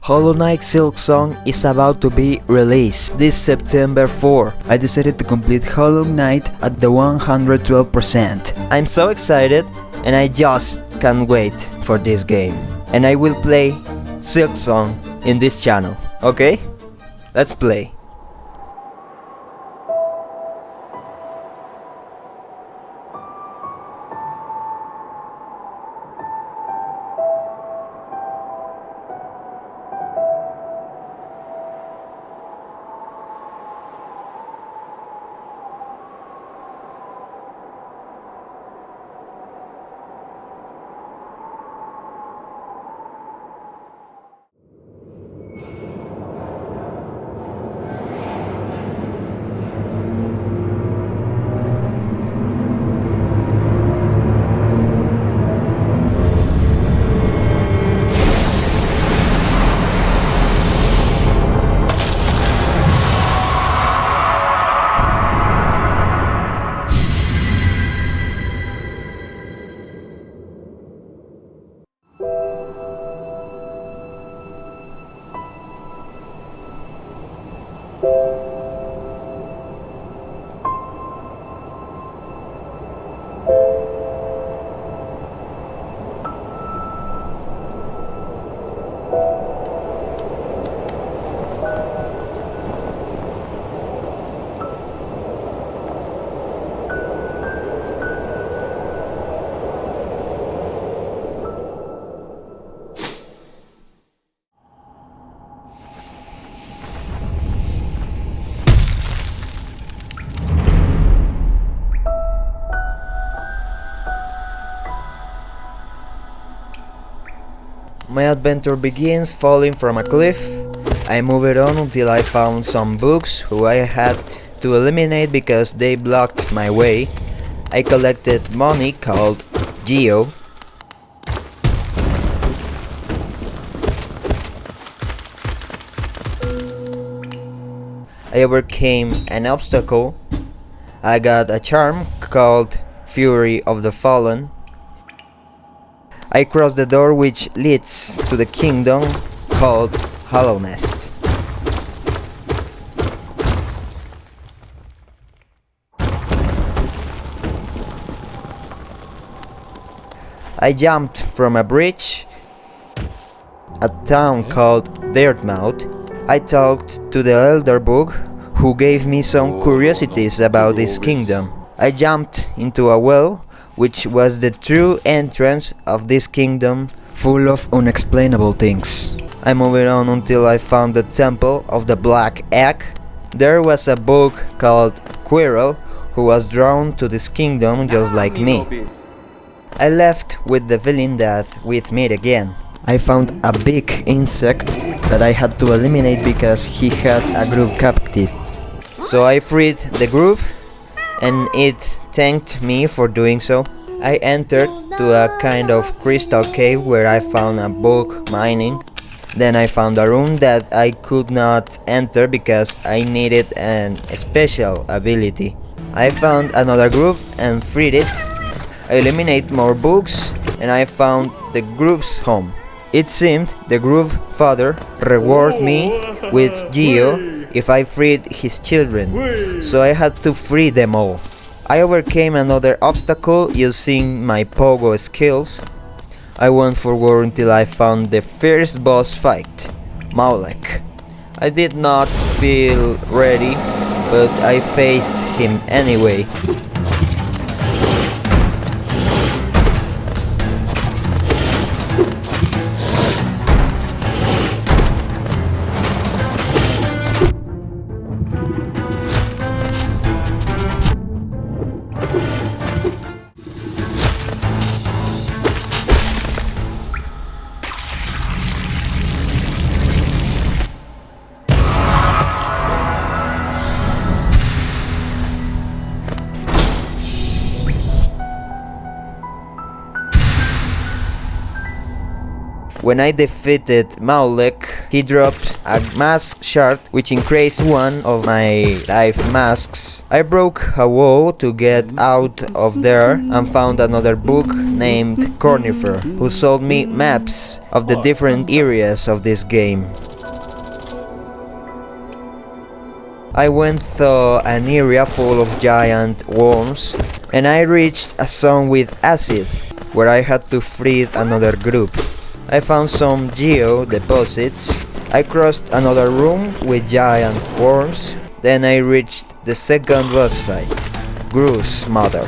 Hollow Knight Silksong is about to be released this September 4. I decided to complete Hollow Knight at the 112%. I'm so excited and I just can't wait for this game. And I will play Silksong in this channel, okay? Let's play. My adventure begins falling from a cliff. I moved on until I found some books who I had to eliminate because they blocked my way. I collected money called Geo. I overcame an obstacle. I got a charm called Fury of the Fallen. I crossed the door which leads to the kingdom called Hollow Nest. I jumped from a bridge, a town called Dirtmouth. I talked to the Elder Book, who gave me some curiosities about this kingdom. I jumped into a well, which was the true entrance of this kingdom, full of unexplainable things. I moved on until I found the Temple of the Black Egg. There was a book called Quirrell, who was drawn to this kingdom just like me. I left with the feeling that we'd meet again. I found a big insect that I had to eliminate because he had a group captive. So I freed the group and it thanked me for doing so. I entered to a kind of crystal cave where I found a book mining. Then I found a room that I could not enter because I needed a special ability. I found another group and freed it. I eliminated more books and I found the group's home. It seemed the group father rewarded me with Geo if I freed his children, so I had to free them all. I overcame another obstacle using my pogo skills. I went forward until I found the first boss fight, Maulek. I did not feel ready, but I faced him anyway. When I defeated Maulek, he dropped a mask shard which increased one of my life masks. I broke a wall to get out of there and found another book named Cornifer, who sold me maps of the different areas of this game. I went through an area full of giant worms, and I reached a zone with acid, where I had to free another group. I found some geo deposits. I crossed another room with giant worms. Then I reached the second boss fight, Gru's mother.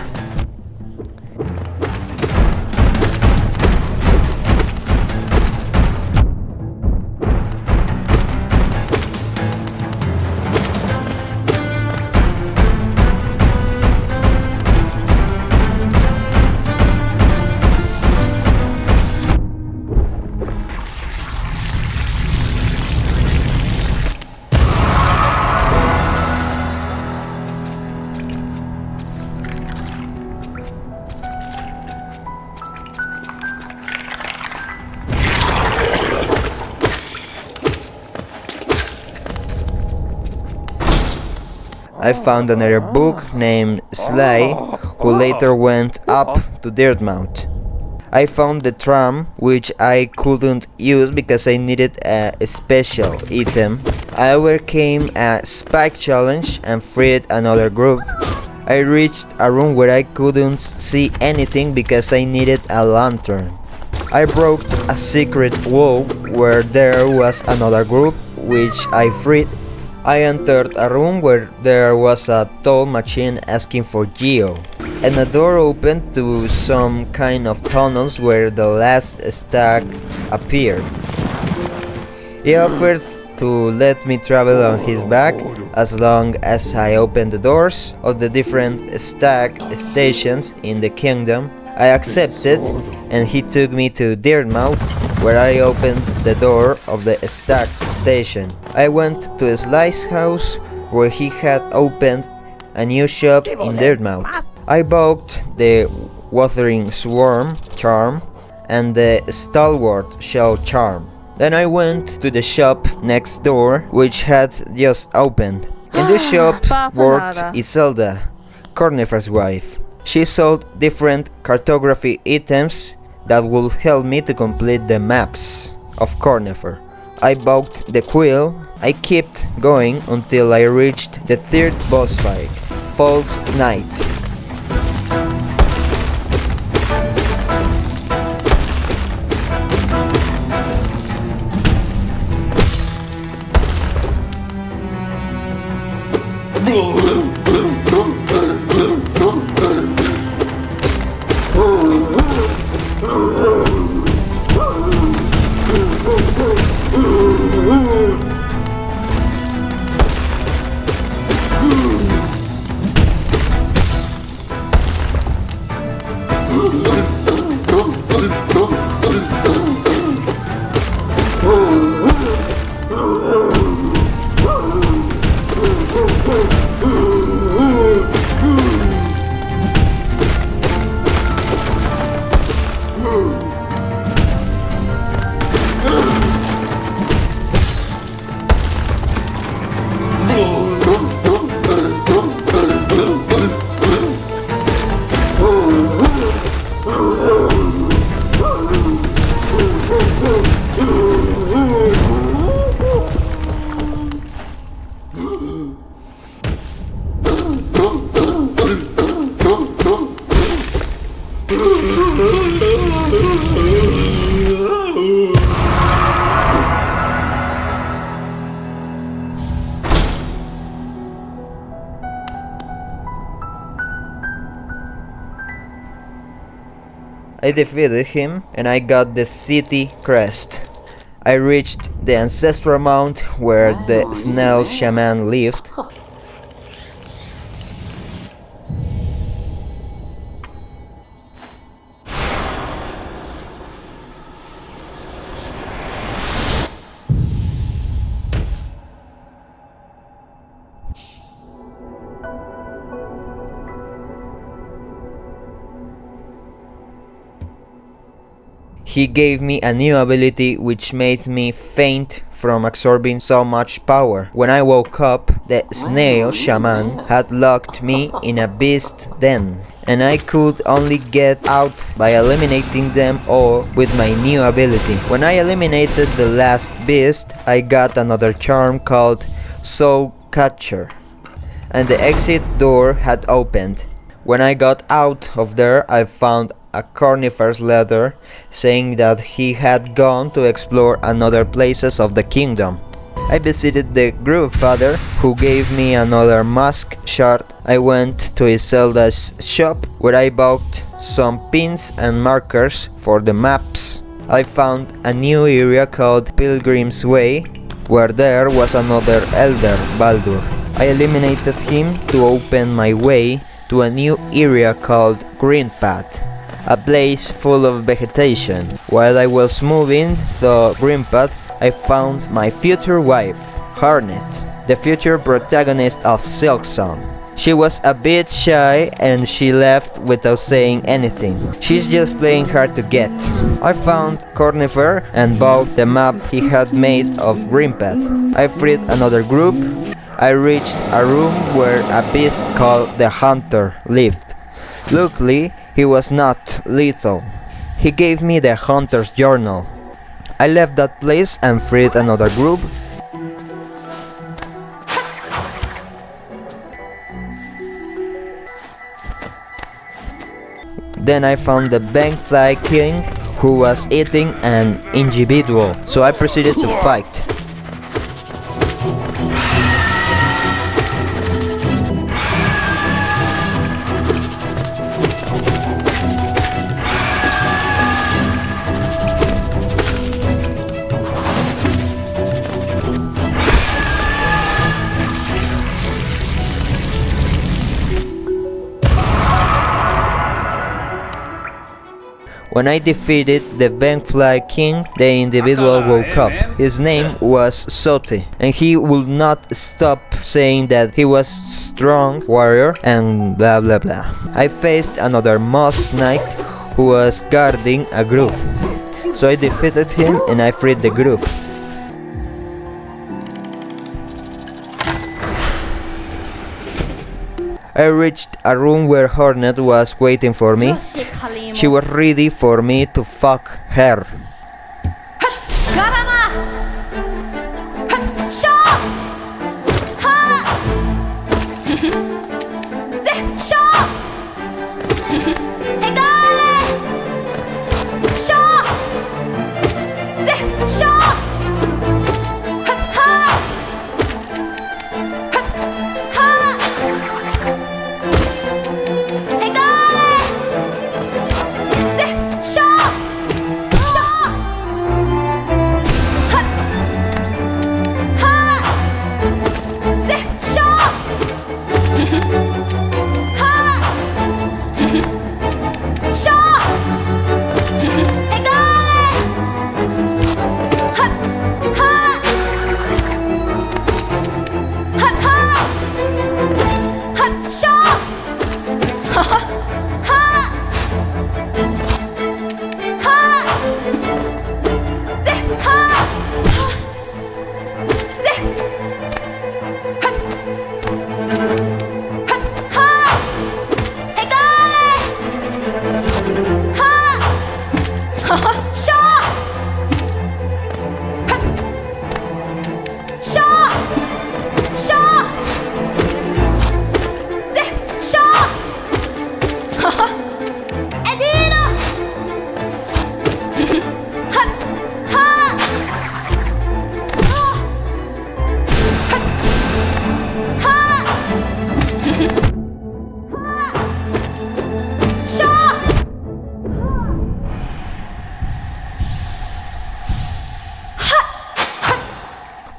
I found another book named Sly, who later went up to Dirtmouth. I found the tram, which I couldn't use because I needed a special item. I overcame a spike challenge and freed another group. I reached a room where I couldn't see anything because I needed a lantern. I broke a secret wall where there was another group, which I freed. I entered a room where there was a toll machine asking for Geo, and a door opened to some kind of tunnels where the last stack appeared. He offered to let me travel on his back as long as I opened the doors of the different stack stations in the kingdom. I accepted, and he took me to Dirtmouth, where I opened the door of the stack station. I went to Sly's house, where he had opened a new shop in Dirtmouth. I bought the Wuthering Swarm charm and the Stalwart Shell charm. Then I went to the shop next door, which had just opened. In the shop worked Iselda, Cornifer's wife. She sold different cartography items that would help me to complete the maps of Cornifer. I bought the quill. I kept going until I reached the third boss fight, False Knight. I defeated him and I got the city crest. I reached the ancestral mount where the snail shaman lived. he gave me a new ability which made me faint from absorbing so much power. When I woke up, the snail shaman had locked me in a beast den, and I could only get out by eliminating them all with my new ability. When I eliminated the last beast, I got another charm called Soul Catcher, and the exit door had opened. When I got out of there, I found a Cornifer's letter saying that he had gone to explore another places of the kingdom. I visited the Groove Father, who gave me another mask shard. I went to Iselda's shop, where I bought some pins and markers for the maps. I found a new area called Pilgrim's Way, where there was another Elder, Baldur. I eliminated him to open my way to a new area called Green Path, a place full of vegetation. While I was moving the Green Path, I found my future wife, Hornet, the future protagonist of Silksong. She was a bit shy and she left without saying anything. She's just playing hard to get. I found Cornifer and bought the map he had made of Green Path. I freed another group. I reached a room where a beast called the Hunter lived. Luckily, he was not lethal. He gave me the Hunter's journal. I left that place and freed another group. Then I found the Bankfly King, who was eating an individual, so I proceeded to fight. When I defeated the Bankfly King, the individual woke up. His name was Sote, and he would not stop saying that he was strong warrior and blah blah blah. I faced another Moss Knight who was guarding a group, so I defeated him and I freed the group. I reached a room where Hornet was waiting for me. She was ready for me to fuck her.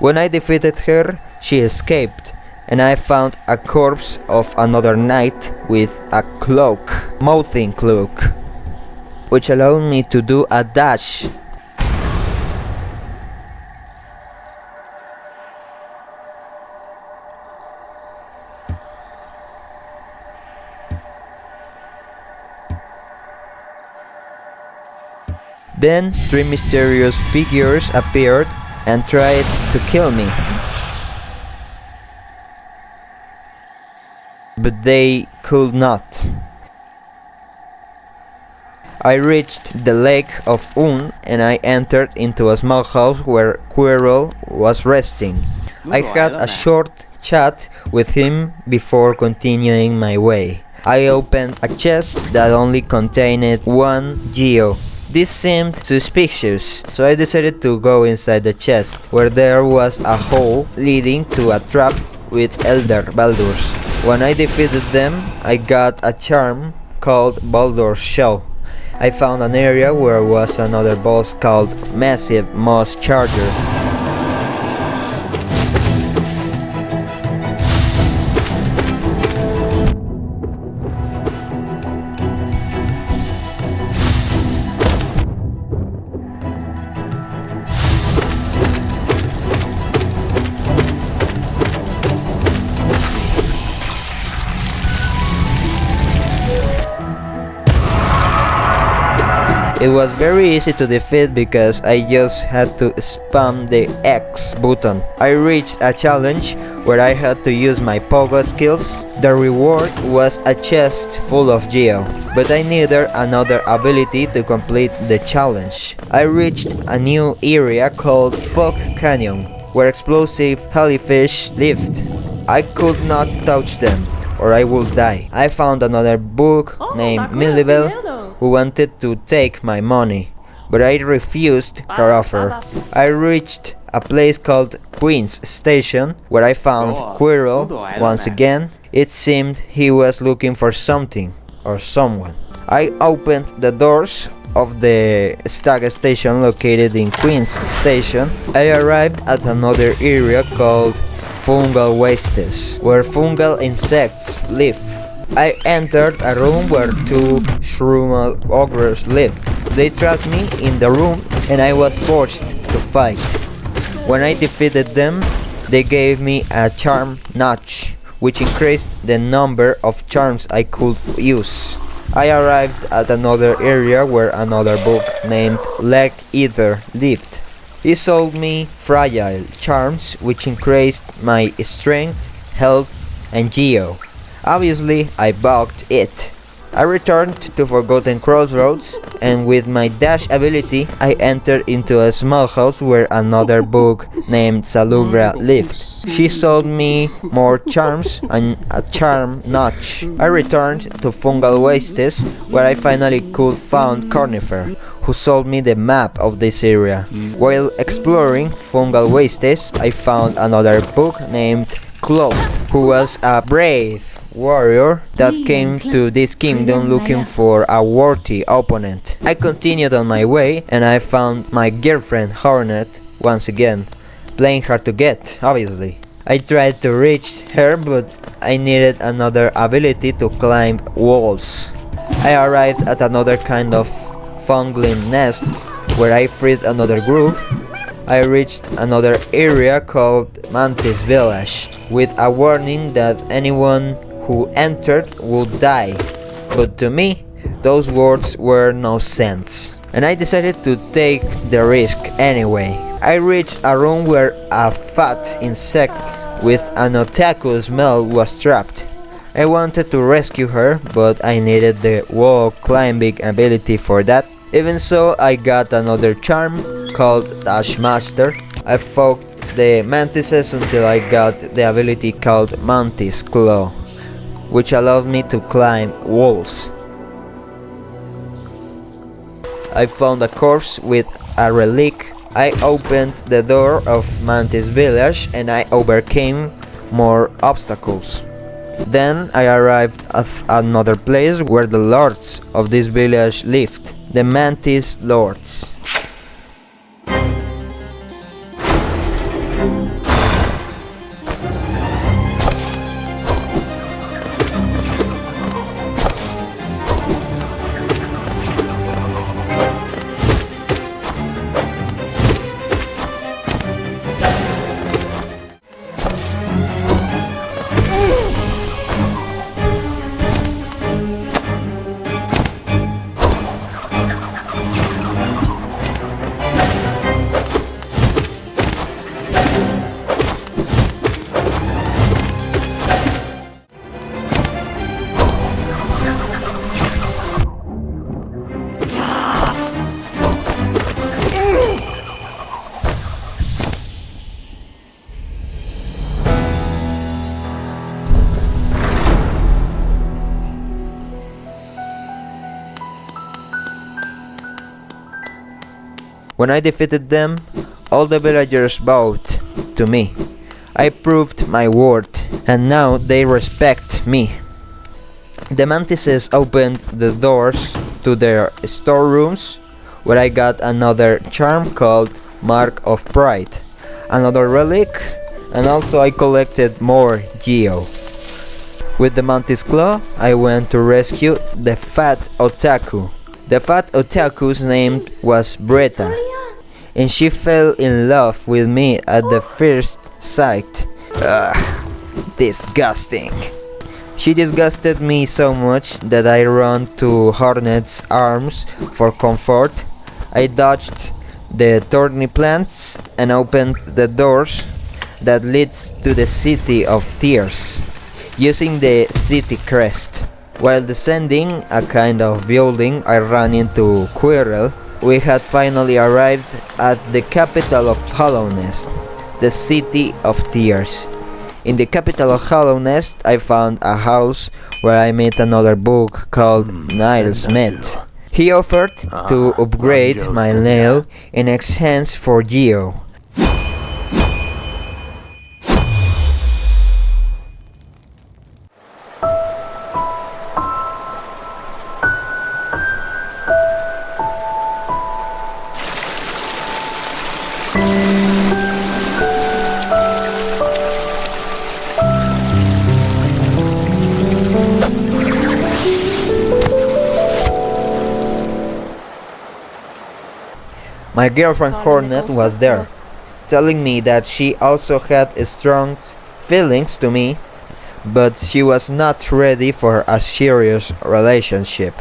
When I defeated her, she escaped, and I found a corpse of another knight with a cloak, mouthing cloak, which allowed me to do a dash. Then 3 mysterious figures appeared and tried to kill me. But they could not. I reached the lake of Un and I entered into a small house where Quirrell was resting. I had a short chat with him before continuing my way. I opened a chest that only contained one geo. This seemed suspicious, so I decided to go inside the chest, where there was a hole leading to a trap with Elder Baldurs. When I defeated them, I got a charm called Baldur's Shell. I found an area where was another boss called Massive Moss Charger. It was very easy to defeat because I just had to spam the X button. I reached a challenge where I had to use my pogo skills. The reward was a chest full of geo, but I needed another ability to complete the challenge. I reached a new area called Fog Canyon, where explosive jellyfish lived. I could not touch them, or I would die. I found another book named Millibel who wanted to take my money, but I refused her offer. I reached a place called Queen's Station, where I found Quirrell once again. It seemed he was looking for something or someone. I opened the doors of the Stag Station located in Queen's Station. I arrived at another area called Fungal Wastes, where fungal insects live. I entered a room where 2 Shrumal ogres lived. They trapped me in the room and I was forced to fight. When I defeated them, they gave me a charm notch, which increased the number of charms I could use. I arrived at another area where another book named Leg Eater lived. He sold me fragile charms which increased my strength, health, and geo. Obviously, I balked it. I returned to Forgotten Crossroads, and with my dash ability, I entered into a small house where another book named Salubra lived. She sold me more charms and a charm notch. I returned to Fungal Wastes, where I finally could find Cornifer, who sold me the map of this area. While exploring Fungal Wastes, I found another book named Claude, who was a brave warrior that came to this kingdom looking for a worthy opponent. I continued on my way and I found my girlfriend Hornet once again, playing hard to get, obviously. I tried to reach her, but I needed another ability to climb walls. I arrived at another kind of fungling nest where I freed another group. I reached another area called Mantis Village with a warning that anyone who entered would die, but to me, those words were no sense, and I decided to take the risk anyway. I reached a room where a fat insect with an otaku smell was trapped. I wanted to rescue her, but I needed the wall climbing ability for that. Even so, I got another charm called Dash Master. I fought the mantises until I got the ability called Mantis Claw, which allowed me to climb walls. I found a corpse with a relic. I opened the door of Mantis Village and I overcame more obstacles. Then I arrived at another place where the lords of this village lived, the Mantis Lords. When I defeated them, all the villagers bowed to me. I proved my worth, and now they respect me. The mantises opened the doors to their storerooms, where I got another charm called Mark of Pride, another relic, and also I collected more Geo. With the mantis claw, I went to rescue the fat otaku. The fat otaku's name was Bretta, and she fell in love with me at the first sight. Ugh, disgusting. She disgusted me so much that I ran to Hornet's arms for comfort. I dodged the thorny plants and opened the doors that leads to the City of Tears, using the city crest. While descending a kind of building, I ran into Quirrell. We had finally arrived at the capital of Hollownest, the City of Tears. In the capital of Hollownest, I found a house where I met another book called Niles Met. He offered to upgrade my nail in exchange for Geo. My girlfriend Hornet was there, telling me that she also had strong feelings to me, but she was not ready for a serious relationship.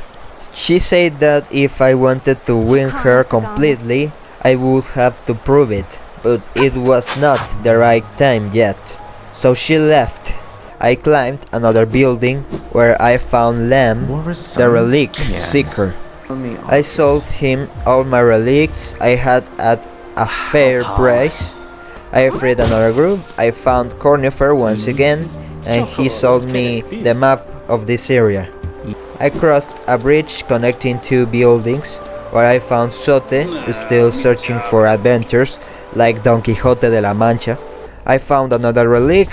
She said that if I wanted to win her completely, I would have to prove it, but it was not the right time yet. So she left. I climbed another building where I found Lamb, the relic seeker. I sold him all my relics I had at a fair price. I freed another group. I found Cornifer once again, and he sold me the map of this area. I crossed a bridge connecting two buildings, where I found Sote, still searching for adventures like Don Quixote de la Mancha. I found another relic.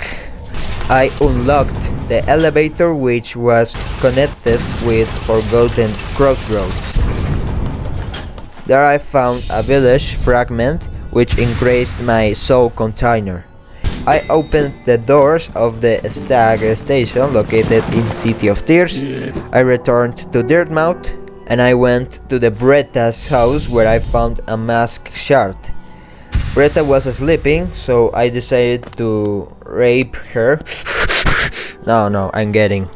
I unlocked the elevator which was connected with Forgotten Crossroads. There I found a village fragment which increased my soul container. I opened the doors of the Stag station located in City of Tears. I returned to Dirtmouth and I went to the Bretta's house where I found a mask shard. Bretta was sleeping, so I decided to rape her. No, I'm getting.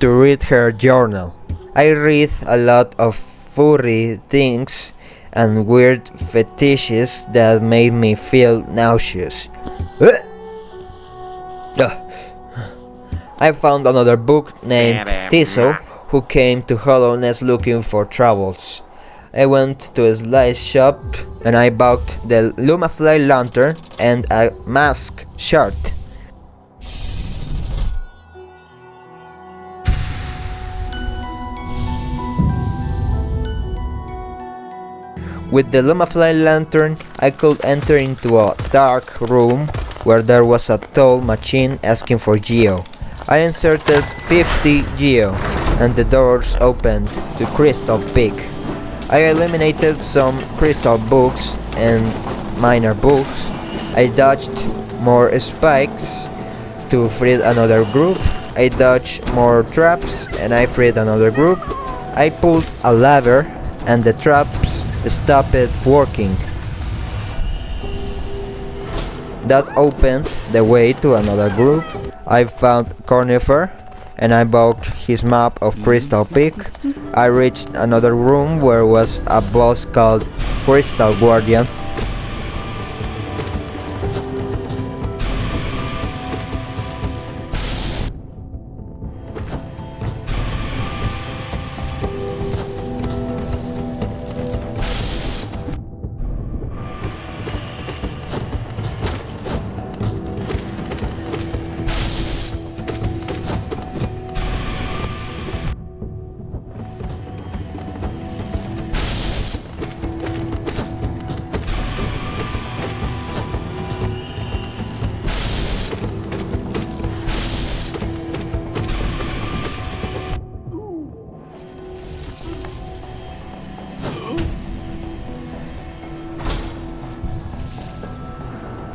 To read her journal. I read a lot of furry things and weird fetishes that made me feel nauseous. I found another book named Tiso, who came to Hollownest looking for troubles. I went to a slice shop and I bought the Lumafly lantern and a mask shard. With the Lumafly lantern, I could enter into a dark room where there was a tall machine asking for Geo. I inserted 50 Geo and the doors opened to Crystal Peak. I eliminated some crystal books and minor books. I dodged more spikes to free another group. I dodged more traps and I freed another group. I pulled a lever and the traps stopped working. That opened the way to another group. I found Cornifer and I bought his map of Crystal Peak. I reached another room where was a boss called Crystal Guardian.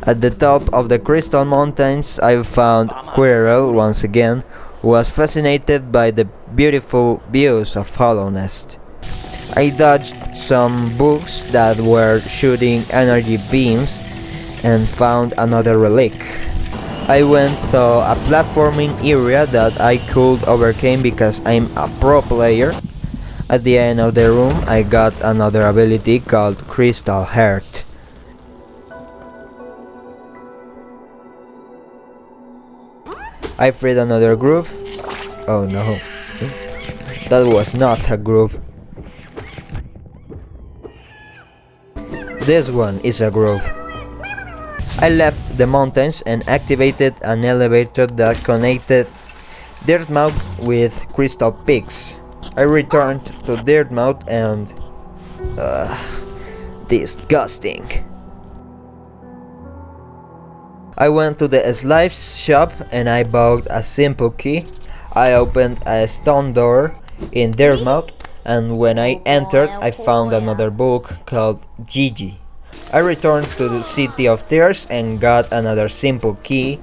At the top of the Crystal Mountains, I found Quirrell once again, who was fascinated by the beautiful views of Hollow Nest. I dodged some books that were shooting energy beams and found another relic. I went through a platforming area that I could overcome because I'm a pro player. At the end of the room, I got another ability called Crystal Heart. I freed another groove. Oh no, that was not a groove. This one is a groove. I left the mountains and activated an elevator that connected Dirtmouth with Crystal Peaks. I returned to Dirtmouth and... disgusting. I went to the Slive's shop and I bought a simple key. I opened a stone door in Dirtmouth, and when I entered I found another book called Gigi. I returned to the City of Tears and got another simple key.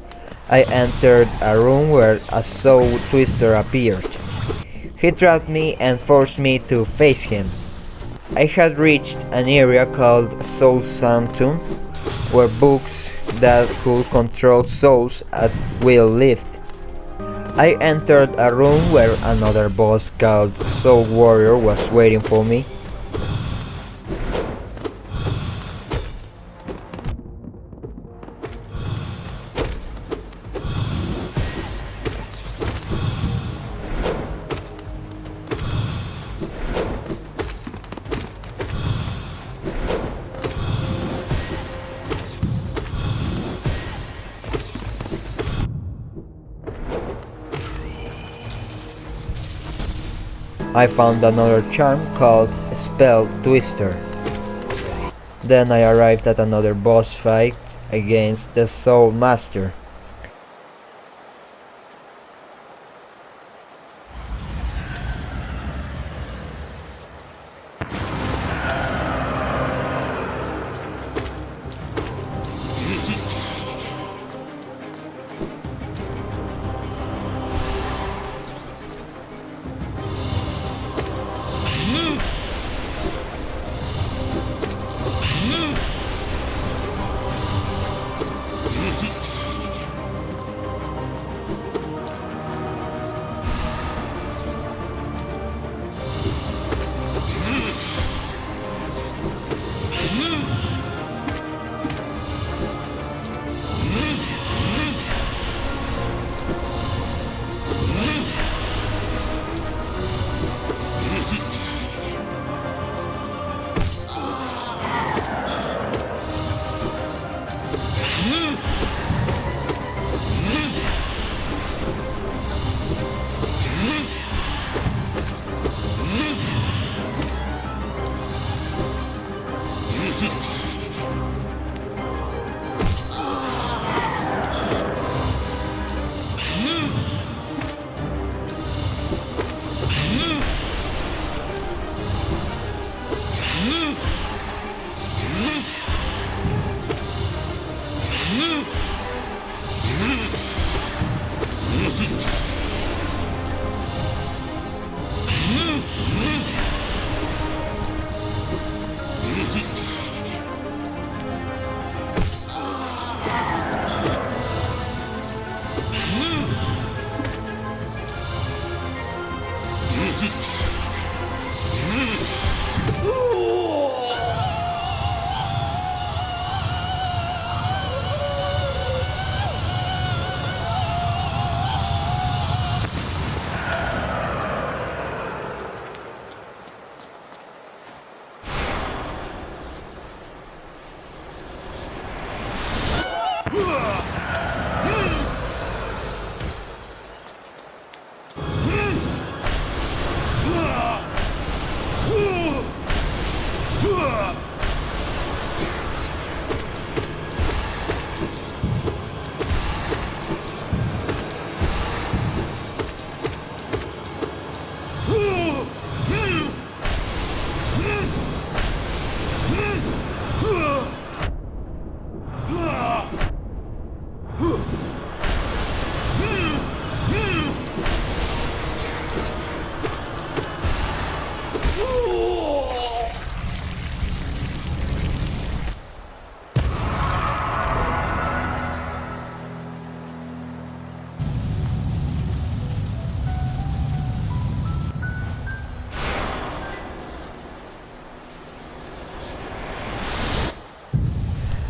I entered a room where a Soul Twister appeared. He trapped me and forced me to face him. I had reached an area called Soul Sanctum, where books that could control souls at will lived. I entered a room where another boss called Soul Warrior was waiting for me. I found another charm called Spell Twister. Then I arrived at another boss fight against the Soul Master.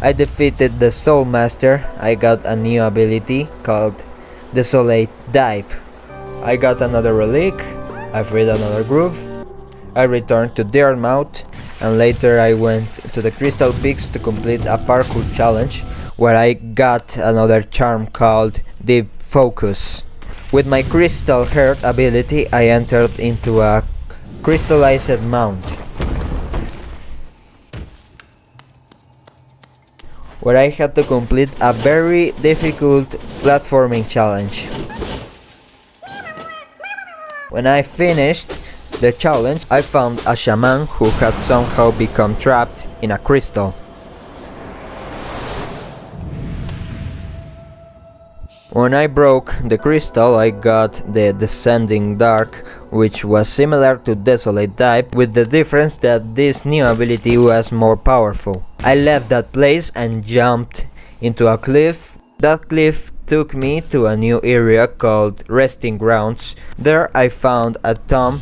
I defeated the Soul Master. I got a new ability called Desolate Dive. I got another relic. I freed another groove. I returned to Dearmouth, and later I went to the Crystal Peaks to complete a parkour challenge where I got another charm called Deep Focus. With my Crystal Heart ability, I entered into a crystallized mount, where I had to complete a very difficult platforming challenge. When I finished the challenge, I found a shaman who had somehow become trapped in a crystal. When I broke the crystal, I got the Descending Dark, which was similar to Desolate Dive, with the difference that this new ability was more powerful. I left that place and jumped into a cliff. That cliff took me to a new area called Resting Grounds. There I found a tomb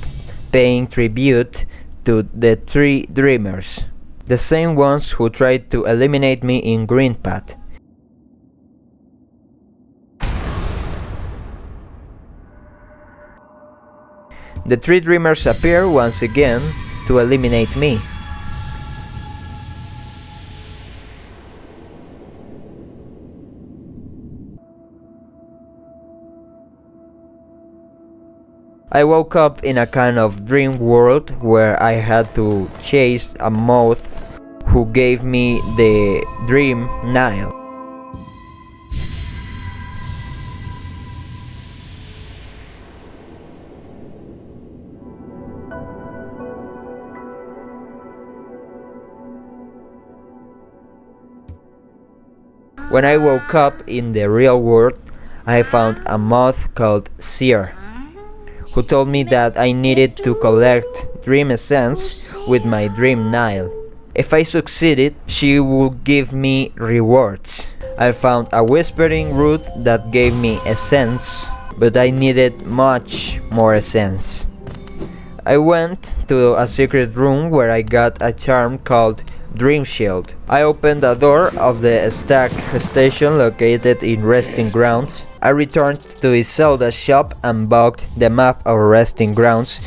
paying tribute to the three dreamers, the same ones who tried to eliminate me in Green Path. The three dreamers appear once again to eliminate me. I woke up in a kind of dream world where I had to chase a moth who gave me the dream Nile. When I woke up in the real world, I found a moth called Seer, who told me that I needed to collect Dream Essence with my Dream Nile. If I succeeded, she would give me rewards. I found a Whispering Root that gave me Essence, but I needed much more Essence. I went to a secret room where I got a charm called Dream Shield. I opened the door of the Stack station located in Resting Grounds. I returned to Iselda's shop and bought the map of Resting Grounds.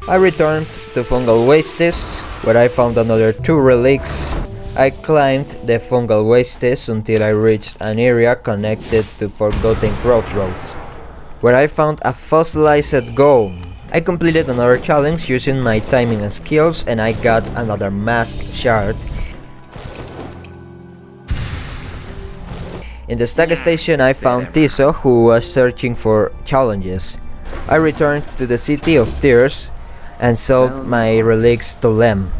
I returned to Fungal Wastes, where I found another two relics. I climbed the Fungal Wastes until I reached an area connected to Forgotten Crossroads, where I found a fossilized golem. I completed another challenge using my timing and skills, and I got another mask shard. In the Stack station I found Tiso, who was searching for challenges. I returned to the City of Tears and sold my relics to Lem.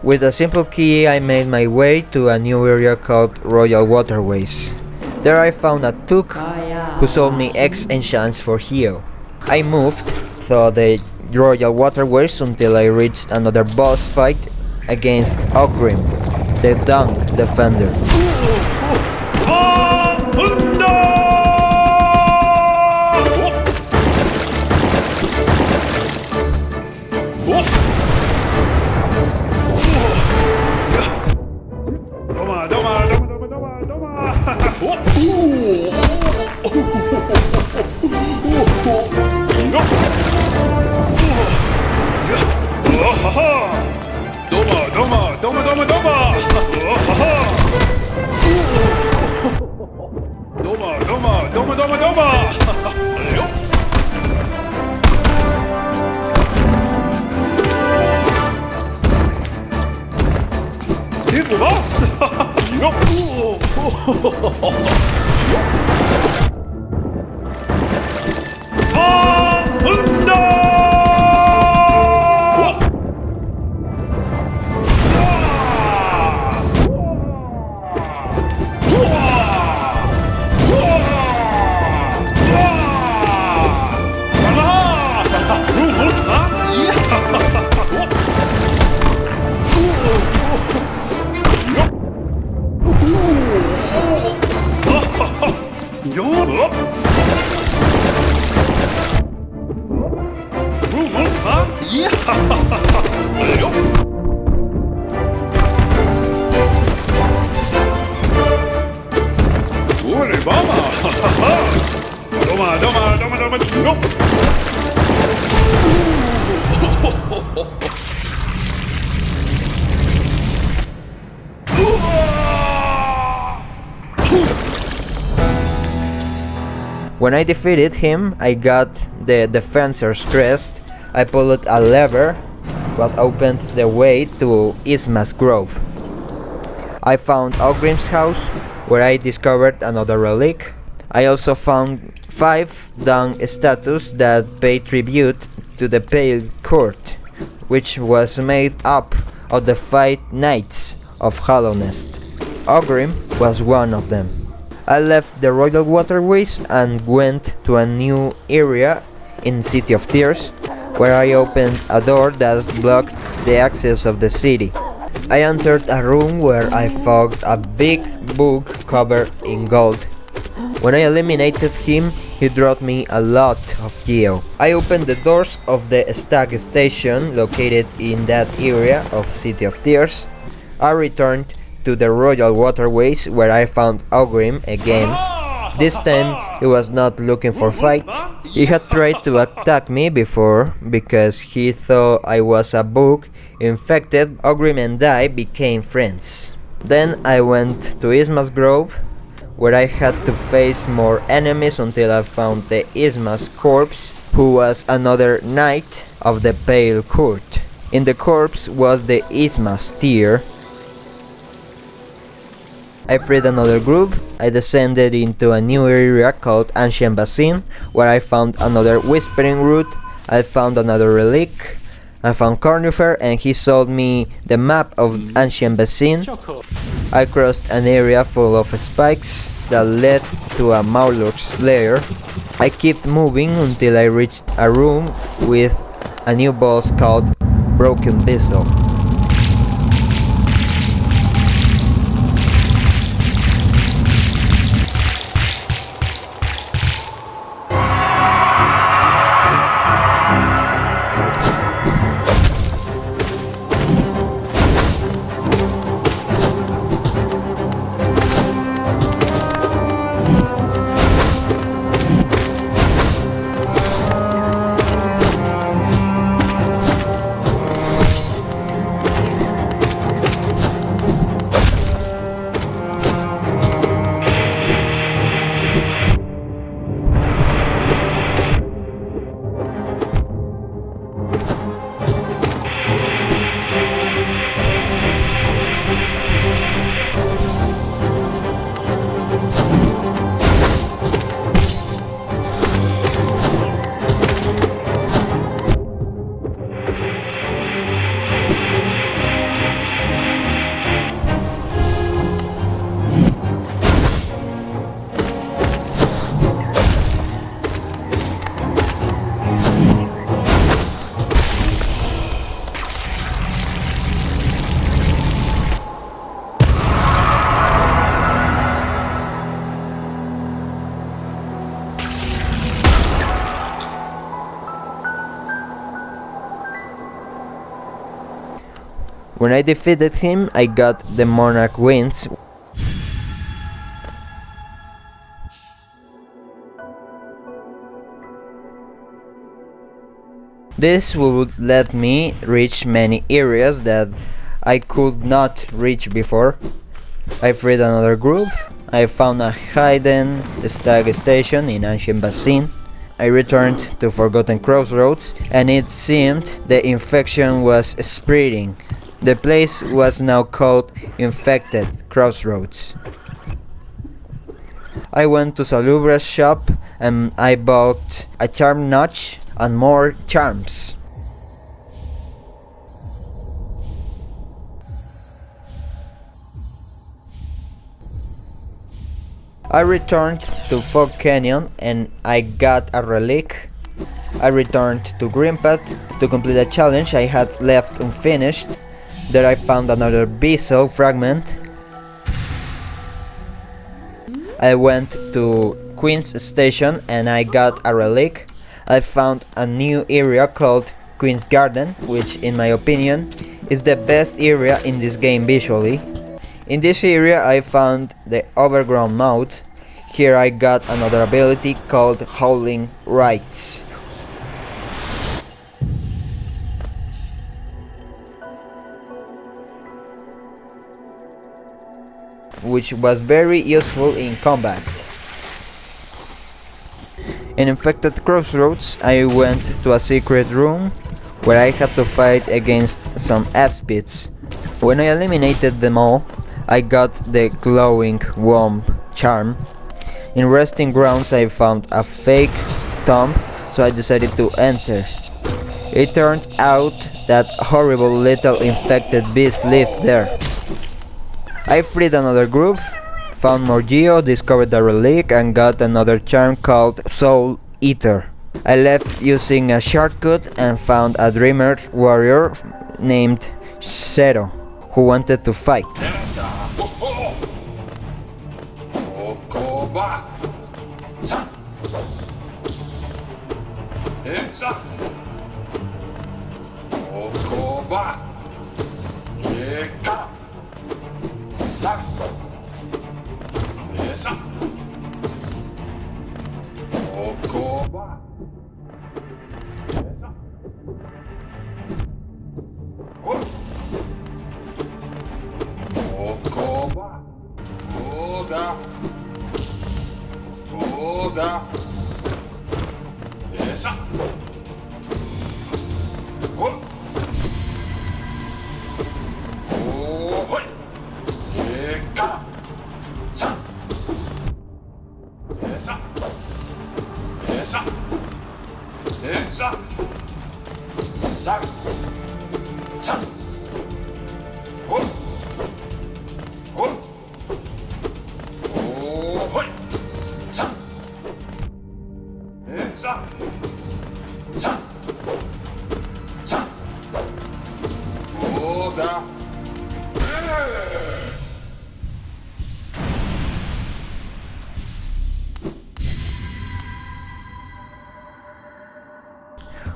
With a simple key I made my way to a new area called Royal Waterways. There I found a Tuk who sold me X enchants for Hio. I moved through the Royal Waterways until I reached another boss fight against Ogrim, the Dung Defender. ¡Ule, vamos! ¡Toma, toma, toma, toma! ¡No! When I defeated him, I got the Defensor's Crest. I pulled a lever, what opened the way to Isma's Grove. I found Ogrim's house, where I discovered another relic. I also found 5 dung statues that pay tribute to the Pale Court, which was made up of the 5 Knights of Hallownest. Ogrim was one of them. I left the Royal Waterways and went to a new area in City of Tears, where I opened a door that blocked the access of the city. I entered a room where I found a big book covered in gold. When I eliminated him, he dropped me a lot of geo. I opened the doors of the Stag Station located in that area of City of Tears. I returned to the Royal Waterways where I found Ogrim again. This time he was not looking for fight. He had tried to attack me before because he thought I was a bug infected. Ogrim and I became friends. Then I went to Isma's Grove where I had to face more enemies until I found the Isma's corpse, who was another knight of the Pale Court. In the corpse was the Isma's tear. I freed another group. I descended into a new area called Ancient Basin, where I found another Whispering Root. I found another relic. I found Cornifer and he sold me the map of Ancient Basin. I crossed an area full of spikes that led to a Maulurk's lair. I kept moving until I reached a room with a new boss called Broken Vessel. When I defeated him, I got the Monarch Winds. This would let me reach many areas that I could not reach before. I freed another group. I found a hidden stag station in Ancient Basin. I returned to Forgotten Crossroads and it seemed the infection was spreading. The place was now called Infected Crossroads. I went to Salubra's shop and I bought a charm notch and more charms. I returned to Fog Canyon and I got a relic. I returned to Greenpath to complete a challenge I had left unfinished. There I found another Bezel fragment. I went to Queen's Station and I got a relic. I found a new area called Queen's Garden, which in my opinion is the best area in this game visually. In this area I found the overgrown mouth. Here I got another ability called Howling Rights, which was very useful in combat. In Infected Crossroads, I went to a secret room where I had to fight against some aspids. When I eliminated them all, I got the glowing womb charm. In Resting Grounds I found a fake tomb, so I decided to enter. It turned out that horrible little infected beasts lived there. I freed another group, found more Geo, discovered a relic and got another charm called Soul Eater. I left using a shortcut and found a dreamer warrior named Zero, who wanted to fight.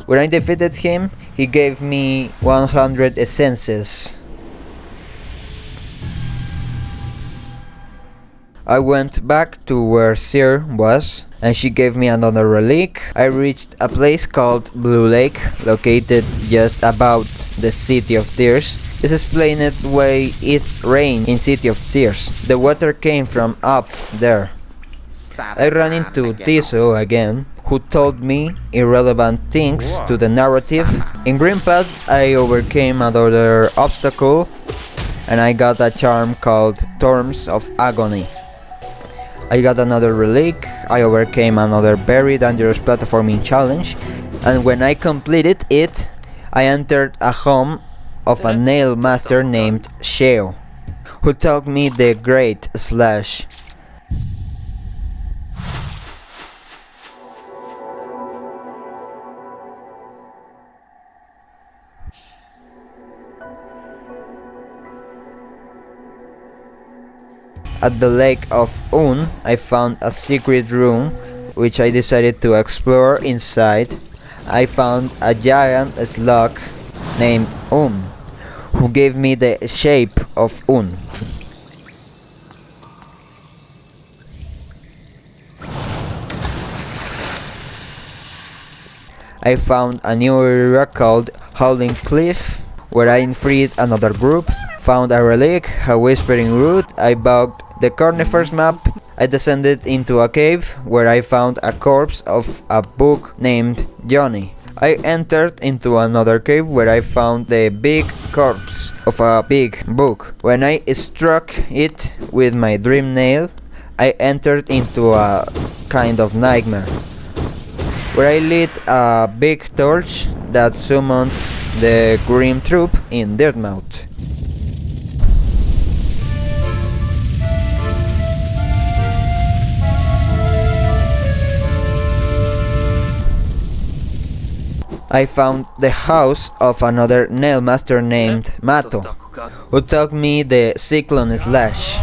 When I defeated him, he gave me 100 essences. I went back to where Seer was, and she gave me another relic. I reached a place called Blue Lake, located just above the City of Tears. This explained why it rained in City of Tears. The water came from up there. I ran into Tiso again, who told me irrelevant things to the narrative. In Greenpath, I overcame another obstacle, and I got a charm called Storms of Agony. I got another relic, I overcame another very dangerous platforming challenge, and when I completed it, I entered a home of a nail master named Sheo, who taught me the Great Slash. At the Lake of Un, I found a secret room which I decided to explore. Inside, I found a giant slug named who gave me the shape of Un. I found a new area called Howling Cliff, where I freed another group, found a relic, a whispering root. I bugged the Cornifer's map. I descended into a cave where I found a corpse of a book named Johnny. I entered into another cave where I found the big corpse of a big book. When I struck it with my dream nail, I entered into a kind of nightmare, where I lit a big torch that summoned the Grim Troop in Dirtmouth. I found the house of another nail master named Mato, who taught me the Cyclone Slash.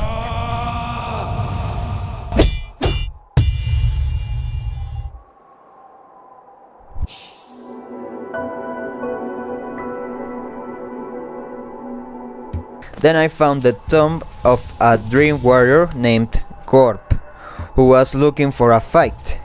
Then I found the tomb of a dream warrior named Corp, who was looking for a fight.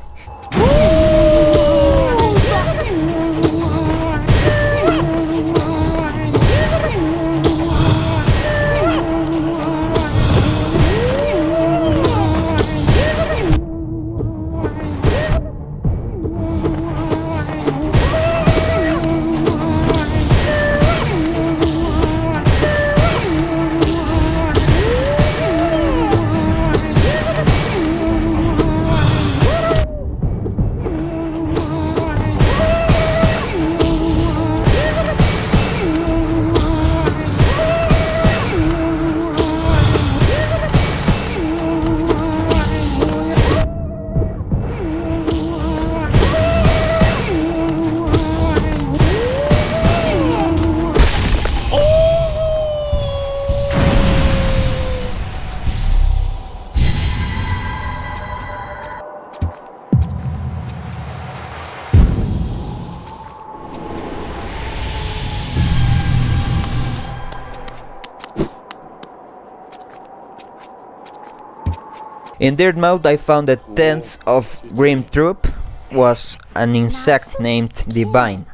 In Dirtmouth I found the tent of Grim Troop was an insect named Divine.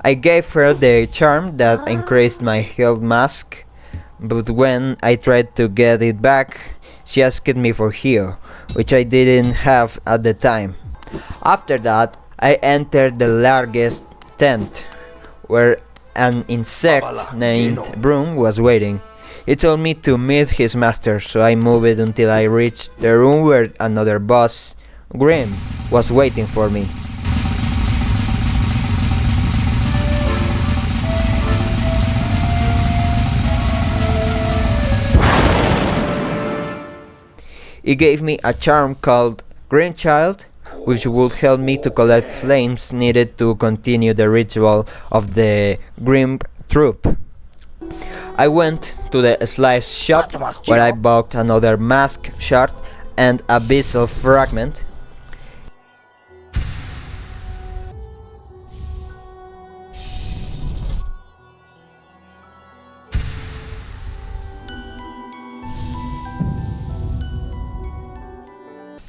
I gave her the charm that increased my health mask, but when I tried to get it back, she asked me for heal, which I didn't have at the time. After that, I entered the largest tent, where an insect named Broom was waiting. He told me to meet his master, so I moved until I reached the room where another boss, Grim, was waiting for me. He gave me a charm called Green Child, which would help me to collect flames needed to continue the ritual of the Grim Troop. I went to the slice shop where I bought another mask shard and a vessel fragment.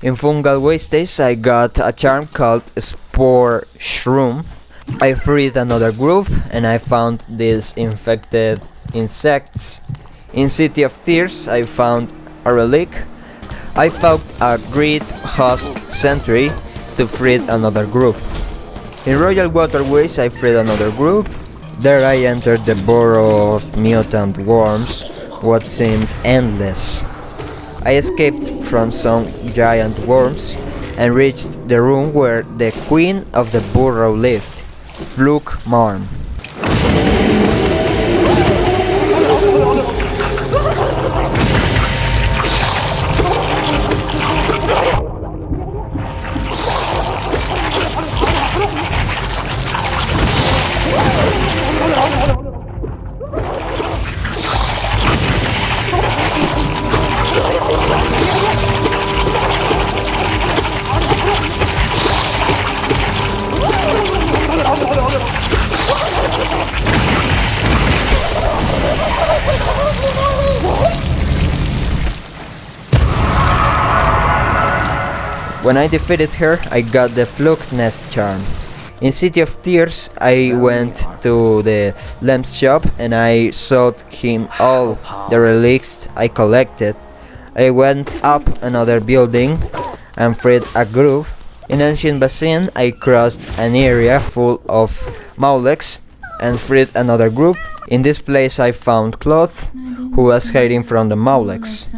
In Fungal Wastes I got a charm called Spore Shroom. I freed another group and I found these infected insects. In City of Tears I found a relic. I fought a great husk sentry to free another group. In Royal Waterways I freed another group. There I entered the burrow of mutant worms, what seemed endless. I escaped from some giant worms and reached the room where the queen of the burrow lived, Fluke Marm. When I defeated her, I got the Fluke Nest charm. In City of Tears, I went to the lamp shop and I sold him all the relics I collected. I went up another building and freed a group. In Ancient Basin, I crossed an area full of Maulecs and freed another group. In this place I found Cloth, who was hiding from the Maulecs.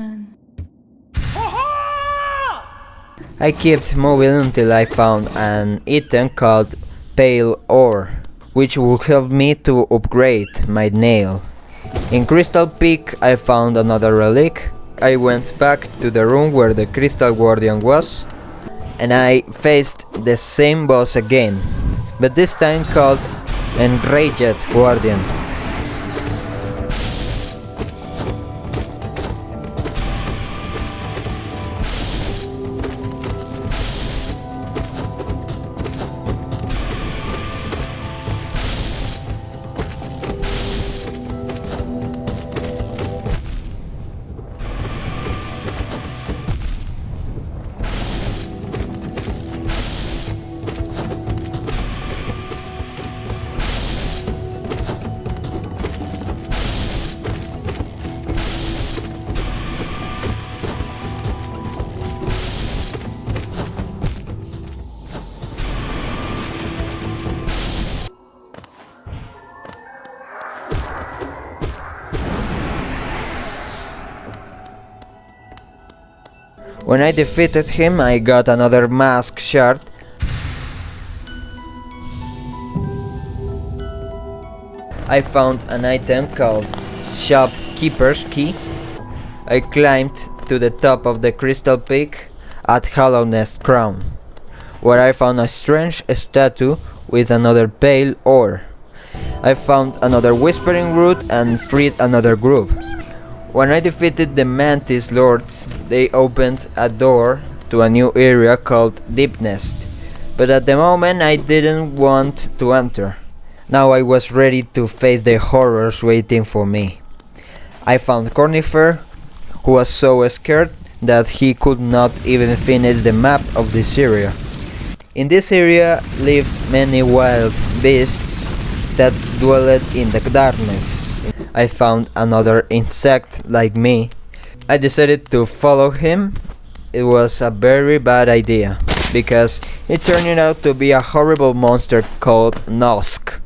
I kept moving until I found an item called Pale Ore, which would help me to upgrade my nail. In Crystal Peak I found another relic. I went back to the room where the Crystal Guardian was, and I faced the same boss again, but this time called Enraged Guardian. When I defeated him, I got another mask shard. I found an item called Shopkeeper's Key. I climbed to the top of the crystal peak at Hollow Nest Crown, where I found a strange statue with another pale ore. I found another whispering root and freed another group. When I defeated the Mantis Lords, they opened a door to a new area called Deep Nest, but at the moment I didn't want to enter. Now I was ready to face the horrors waiting for me. I found Cornifer, who was so scared that he could not even finish the map of this area. In this area lived many wild beasts that dwelled in the darkness. I found another insect like me. I decided to follow him. It was a very bad idea, because it turned out to be a horrible monster called Nosk.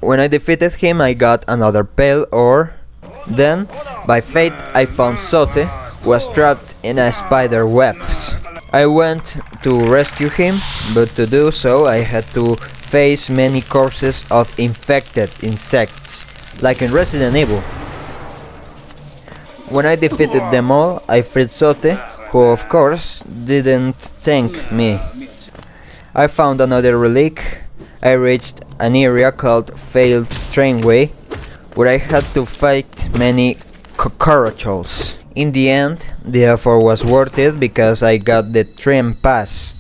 When I defeated him, I got another pale ore. Then, by fate, I found Sote, who was trapped in a spider webs. I went to rescue him, but to do so I had to face many corpses of infected insects, like in Resident Evil. When I defeated them all, I freed Sote, who of course didn't thank me. I found another relic. I reached an area called Failed Trainway, where I had to fight many cockroaches. In the end, the effort was worth it because I got the train pass.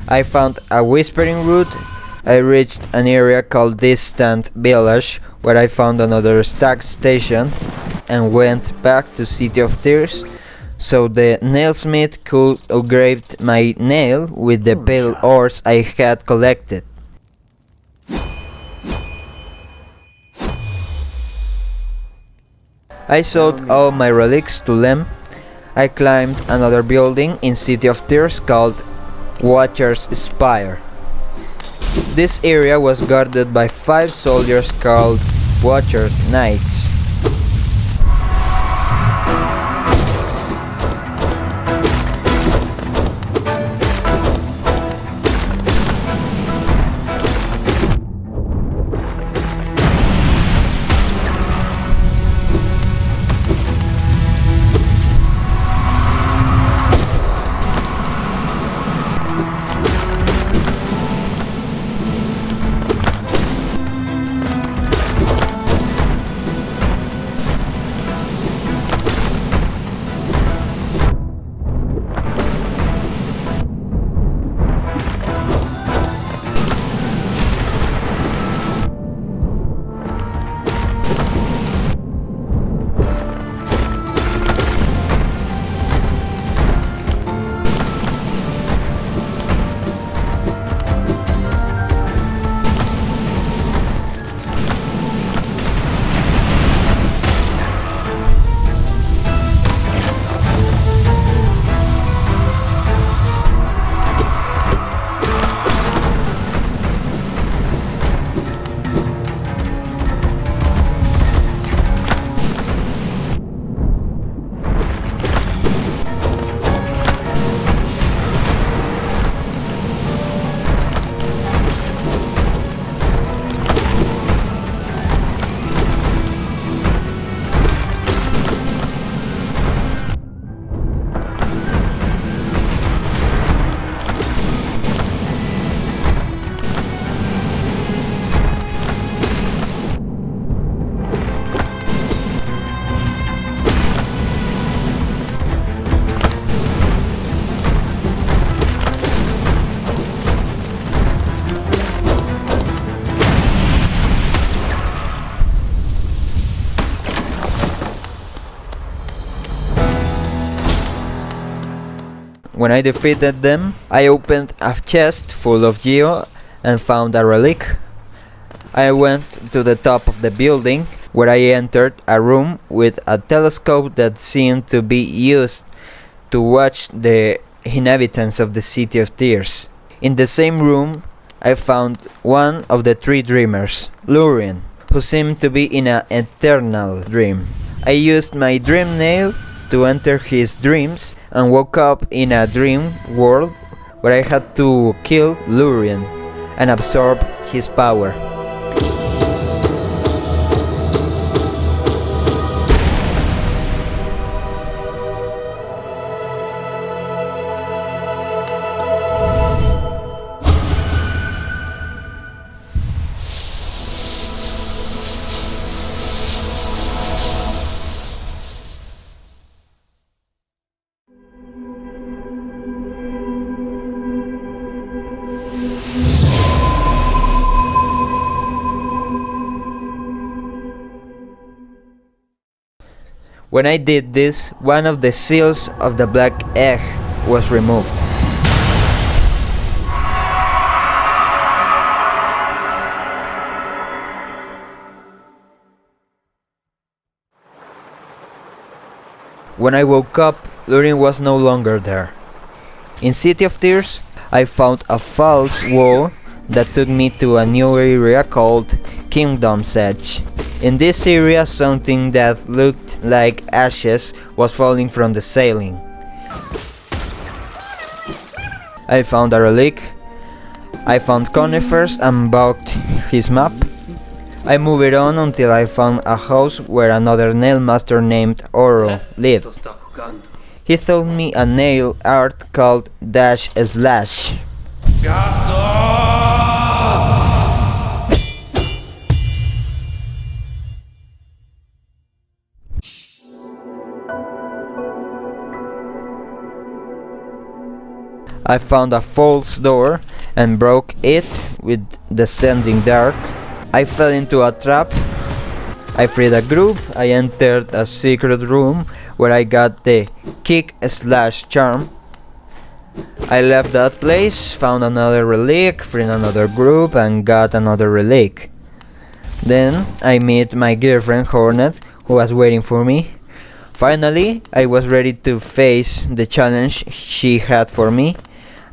I found a whispering root. I reached an area called Distant Village, where I found another stag station and went back to City of Tears, so the nailsmith could engrave my nail with the pale ores I had collected. I sold all my relics to Lem. I climbed another building in City of Tears called Watcher's Spire. This area was guarded by 5 soldiers called Watcher Knights. When I defeated them, I opened a chest full of geo and found a relic. I went to the top of the building, where I entered a room with a telescope that seemed to be used to watch the inhabitants of the City of Tears. In the same room, I found one of the three dreamers, Lurien, who seemed to be in an eternal dream. I used my dream nail to enter his dreams and woke up in a dream world where I had to kill Lurien and absorb his power. When I did this, one of the seals of the black egg was removed. When I woke up, Lurien was no longer there. In City of Tears, I found a false wall that took me to a new area called Kingdom's Edge. In this area, something that looked like ashes was falling from the ceiling. I found a relic. I found conifers and bought his map. I moved on until I found a house where another nail master named Oro lived. He taught me a nail art called dash slash. I found a false door and broke it with descending dark. I fell into a trap. I freed a group. I entered a secret room where I got the kick slash charm. I left that place, found another relic, freed another group and got another relic. Then I met my girlfriend Hornet, who was waiting for me. Finally, I was ready to face the challenge she had for me.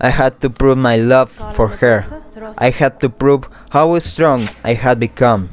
I had to prove my love for her. I had to prove how strong I had become.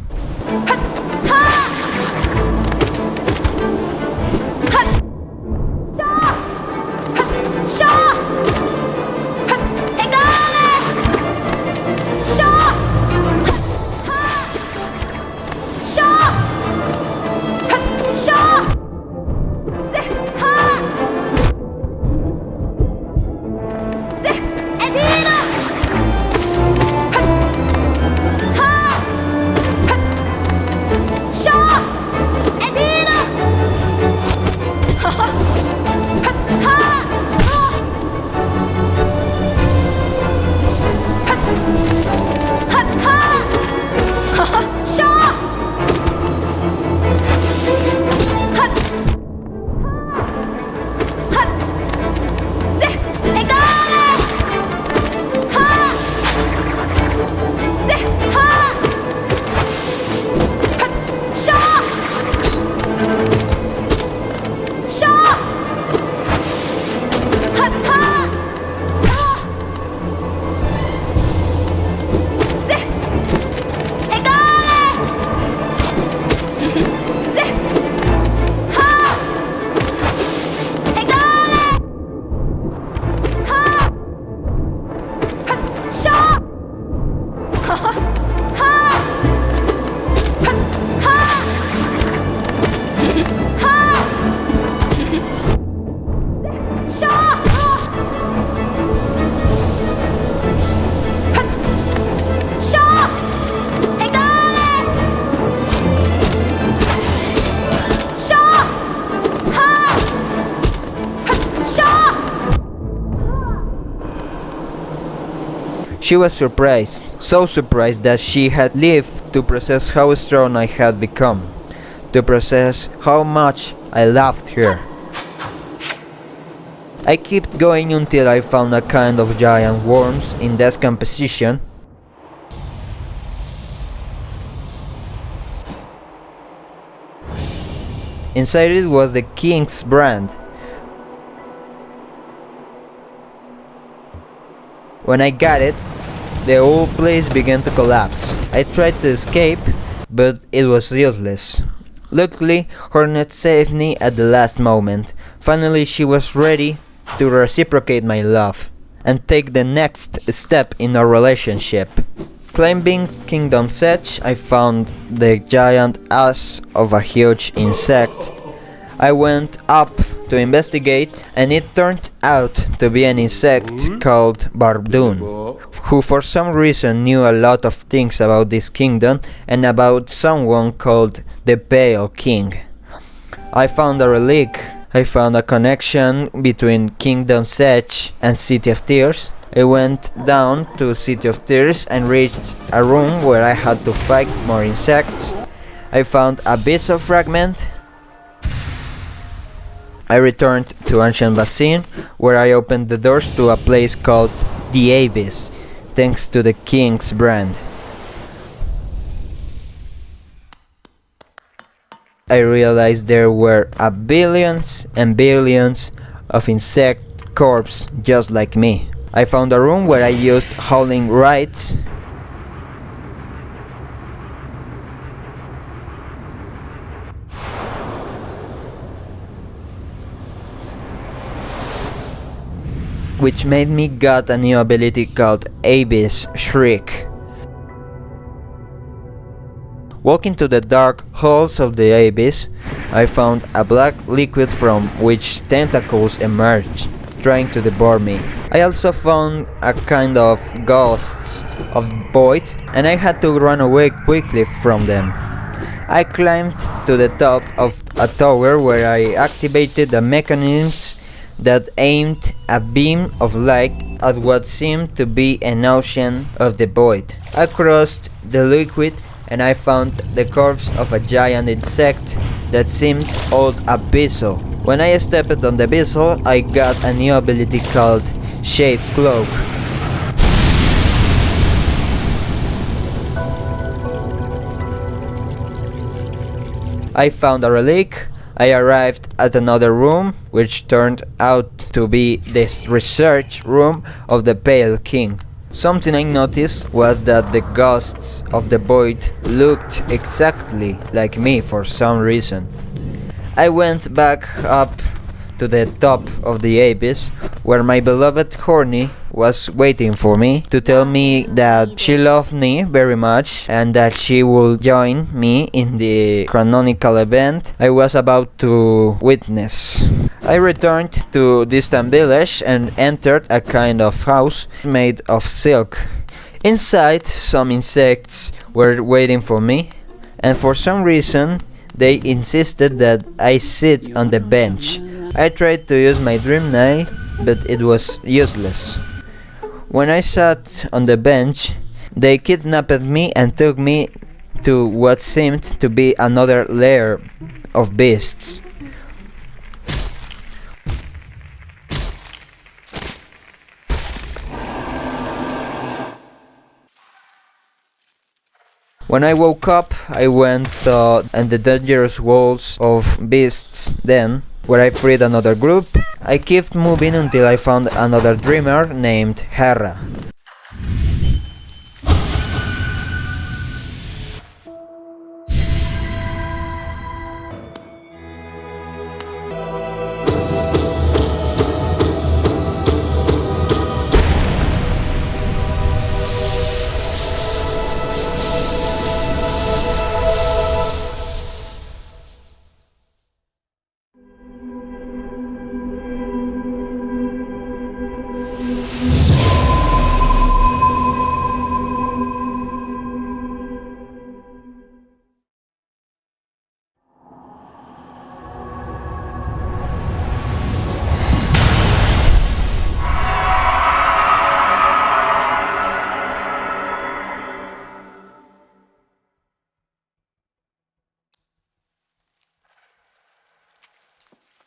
She was surprised, so surprised that she had lived to process how strong I had become, to process how much I loved her. I kept going until I found a kind of giant worms in decomposition. Inside it was the king's brand. When I got it, the whole place began to collapse. I tried to escape, but it was useless. Luckily, Hornet saved me at the last moment. Finally, she was ready to reciprocate my love and take the next step in our relationship. Climbing Kingdom's Edge, I found the giant ass of a huge insect. I went up to investigate, and it turned out to be an insect called Bardoon, who for some reason knew a lot of things about this kingdom and about someone called the Pale King. I found a relic. I found a connection between Kingdom's Edge and City of Tears. I went down to City of Tears and reached a room where I had to fight more insects. I found a Abyssal fragment. I returned to Ancient Basin, where I opened the doors to a place called the Abyss, thanks to the king's brand. I realized there were billions and billions of insect corpses just like me. I found a room where I used howling rites. Which made me got a new ability called Abyss Shriek. Walking to the dark halls of the Abyss, I found a black liquid from which tentacles emerged, trying to devour me. I also found a kind of ghosts of void, and I had to run away quickly from them. I climbed to the top of a tower where I activated the mechanisms that aimed a beam of light at what seemed to be an ocean of the void. I crossed the liquid and I found the corpse of a giant insect that seemed old abyssal. When I stepped on the abyssal, I got a new ability called Shade Cloak. I found a relic. I arrived at another room, which turned out to be the research room of the Pale King. Something I noticed was that the ghosts of the void looked exactly like me for some reason. I went back up to the top of the abyss, where my beloved Horny was waiting for me to tell me that she loved me very much and that she would join me in the canonical event I was about to witness. I returned to distant village and entered a kind of house made of silk. Inside, some insects were waiting for me, and for some reason they insisted that I sit on the bench. I tried to use my dream knife, but it was useless. When I sat on the bench, they kidnapped me and took me to what seemed to be another lair of beasts. When I woke up, I went and the dangerous walls of beasts then, where I freed another group. I kept moving until I found another dreamer named Hera.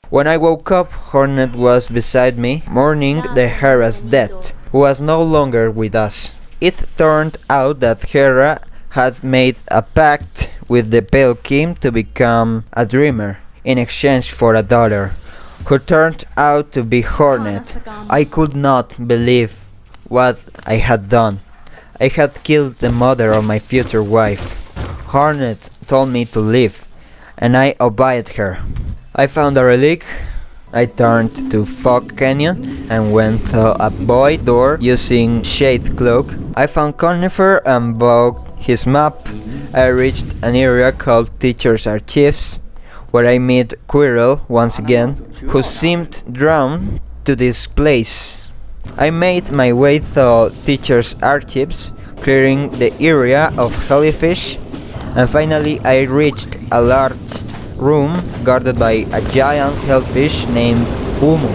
When I woke up, Hornet was beside me, mourning the Hera's death, who was no longer with us. It turned out that Hera had made a pact with the Pale King to become a dreamer in exchange for a daughter, who turned out to be Hornet. I could not believe what I had done. I had killed the mother of my future wife. Hornet told me to leave, and I obeyed her. I found a relic. I turned to Fog Canyon and went through a void door using Shade Cloak. I found Conifer and bought his map. I reached an area called Teacher's Archives, where I met Quirrell once again, who seemed drawn to this place. I made my way through Teacher's Archives, clearing the area of Jellyfish, and finally I reached a large room guarded by a giant hellfish named Umu.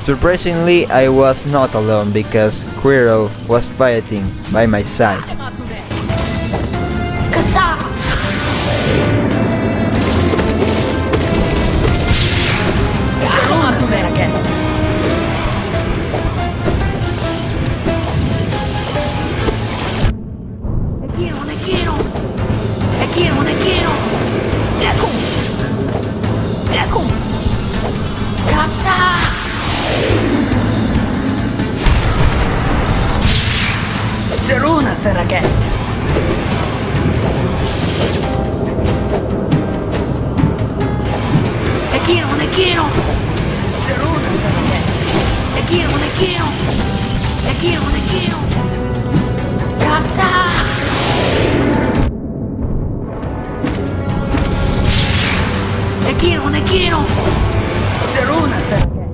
Surprisingly, I was not alone because Quirrell was fighting by my side. Seruna Serake. Te quiero. Seruna Serake. Te quiero. Casa. Te quiero. Seruna Serake.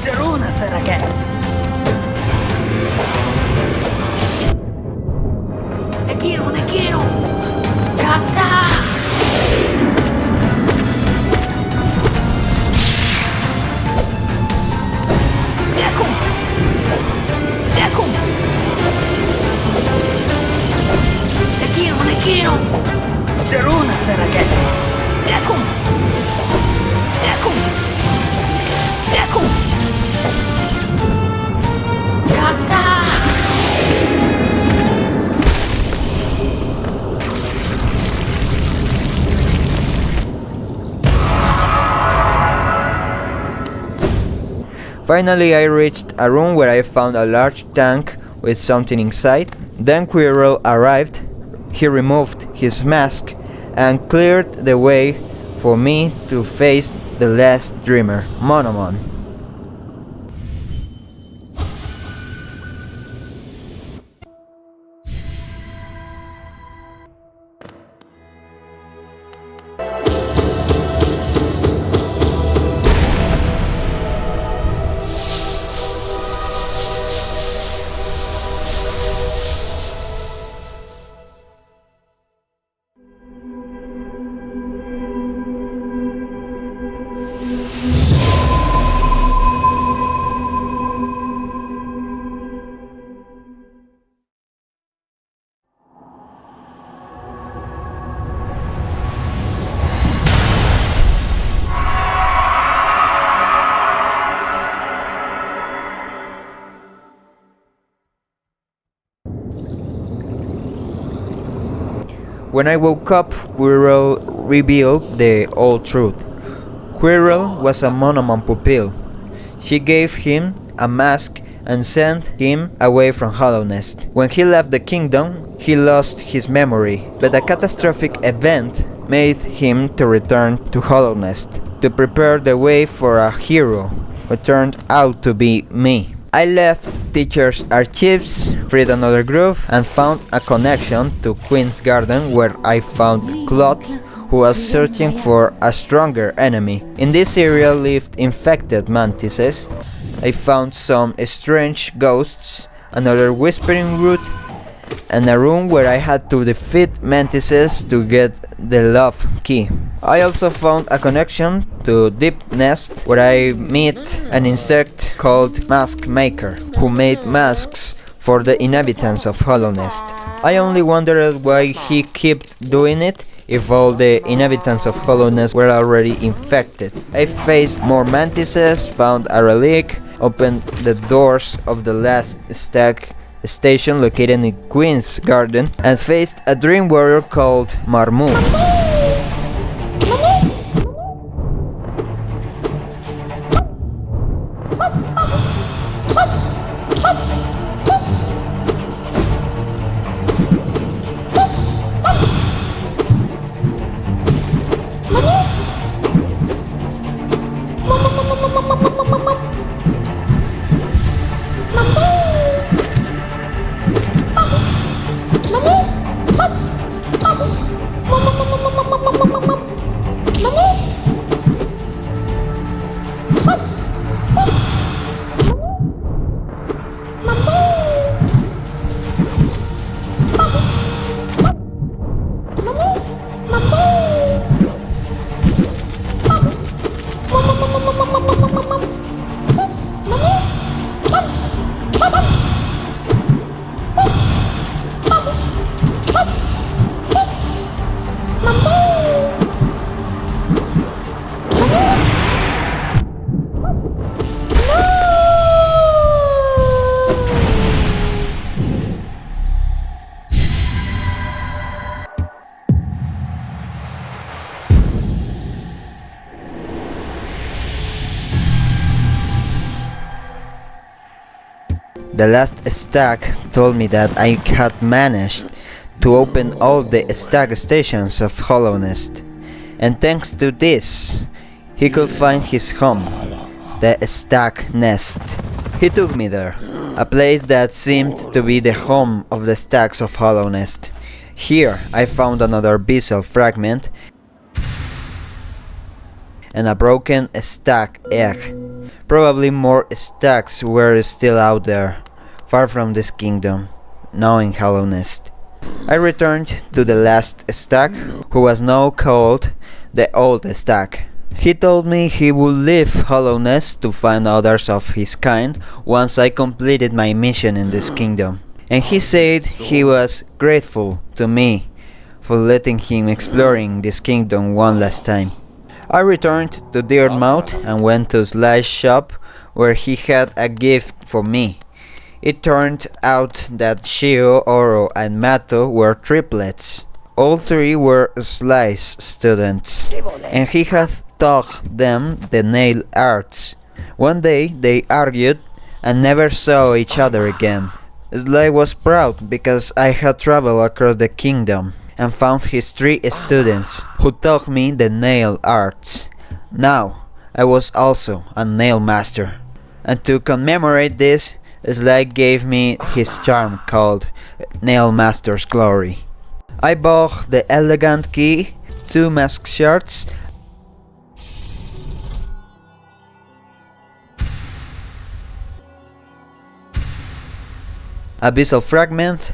Seruna Serake. Te quiero. Casa. Te quiero. Seruna Serake. Casa. Finally, I reached a room where I found a large tank with something inside. Then Quirrell arrived. He removed his mask and cleared the way for me to face the last dreamer, Monomon. When I woke up, Quirrell revealed the old truth. Quirrell was a Monomon pupil. She gave him a mask and sent him away from Hollownest. When he left the kingdom, he lost his memory, but a catastrophic event made him to return to Hollownest to prepare the way for a hero who turned out to be me. I left Teacher's Archives, freed another group, and found a connection to Queen's Garden where I found Claude, who was searching for a stronger enemy. In this area lived infected mantises. I found some strange ghosts, another whispering root, and a room where I had to defeat mantises to get the love key. I also found a connection to Deep Nest where I meet an insect called Mask Maker who made masks for the inhabitants of Hollow Nest. I only wondered why he kept doing it if all the inhabitants of Hollow Nest were already infected. I faced more mantises, found a relic, opened the doors of the last stag station located in Queen's Garden, and faced a dream warrior called Marmut. The last stag told me that I had managed to open all the stag stations of Hollow Nest, and thanks to this, he could find his home, the stag nest. He took me there, a place that seemed to be the home of the stags of Hollow Nest. Here I found another Bezel fragment and a broken stag egg. Probably more stags were still out there, far from this kingdom, now in Hollow Nest. I returned to the last stag, who was now called the Old Stag. He told me he would leave Hollow Nest to find others of his kind once I completed my mission in this kingdom, and he said he was grateful to me for letting him exploring this kingdom one last time. I returned to Dirtmouth and went to Sly's shop where he had a gift for me. It turned out that Shio, Oro, and Mato were triplets. All three were Sly's students, and he had taught them the nail arts. One day they argued and never saw each other again. Sly was proud because I had traveled across the kingdom and found his three students who taught me the nail arts. Now I was also a nail master, and to commemorate this, Sly gave me his charm called Nail Master's Glory. I bought the elegant key, 2 mask shards, a Bezel fragment,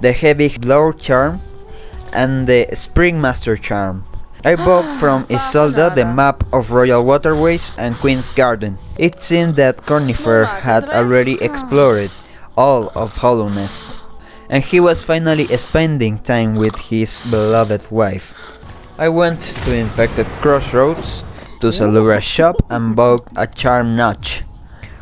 the heavy blow charm, and the Spring Master charm. I bought from Isolda the map of Royal Waterways and Queen's Garden. It seemed that Cornifer had already explored all of Hollow Nest, and he was finally spending time with his beloved wife. I went to Infected Crossroads, to Salura's shop, and bought a charm notch.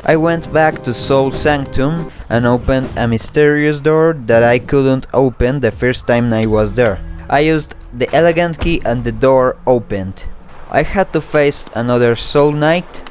I went back to Soul Sanctum and opened a mysterious door that I couldn't open the first time I was there. I used the elegant key and the door opened. I had to face another Soul Knight.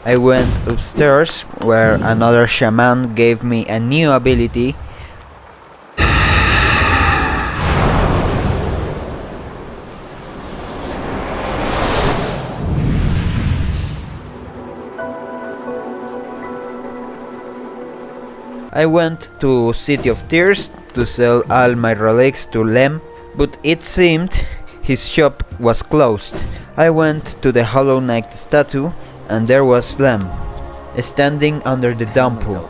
I went upstairs where another shaman gave me a new ability I went to City of Tears to sell all my relics to Lem, but it seemed his shop was closed. I went to the Hollow Knight statue, and there was Lem, standing under the dump pool.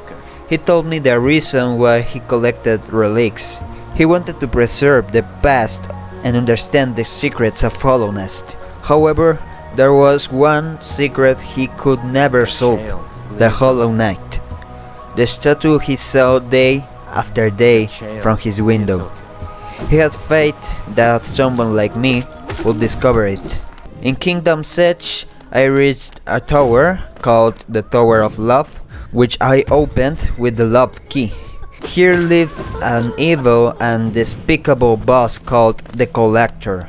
He told me the reason why he collected relics. He wanted to preserve the past and understand the secrets of Hollowness. However, there was one secret he could never solve: the Hollow Knight. The statue he saw day after day from his window. He had faith that someone like me would discover it. In Kingdom's Edge, I reached a tower called the Tower of Love, which I opened with the Love Key. Here lived an evil and despicable boss called the Collector.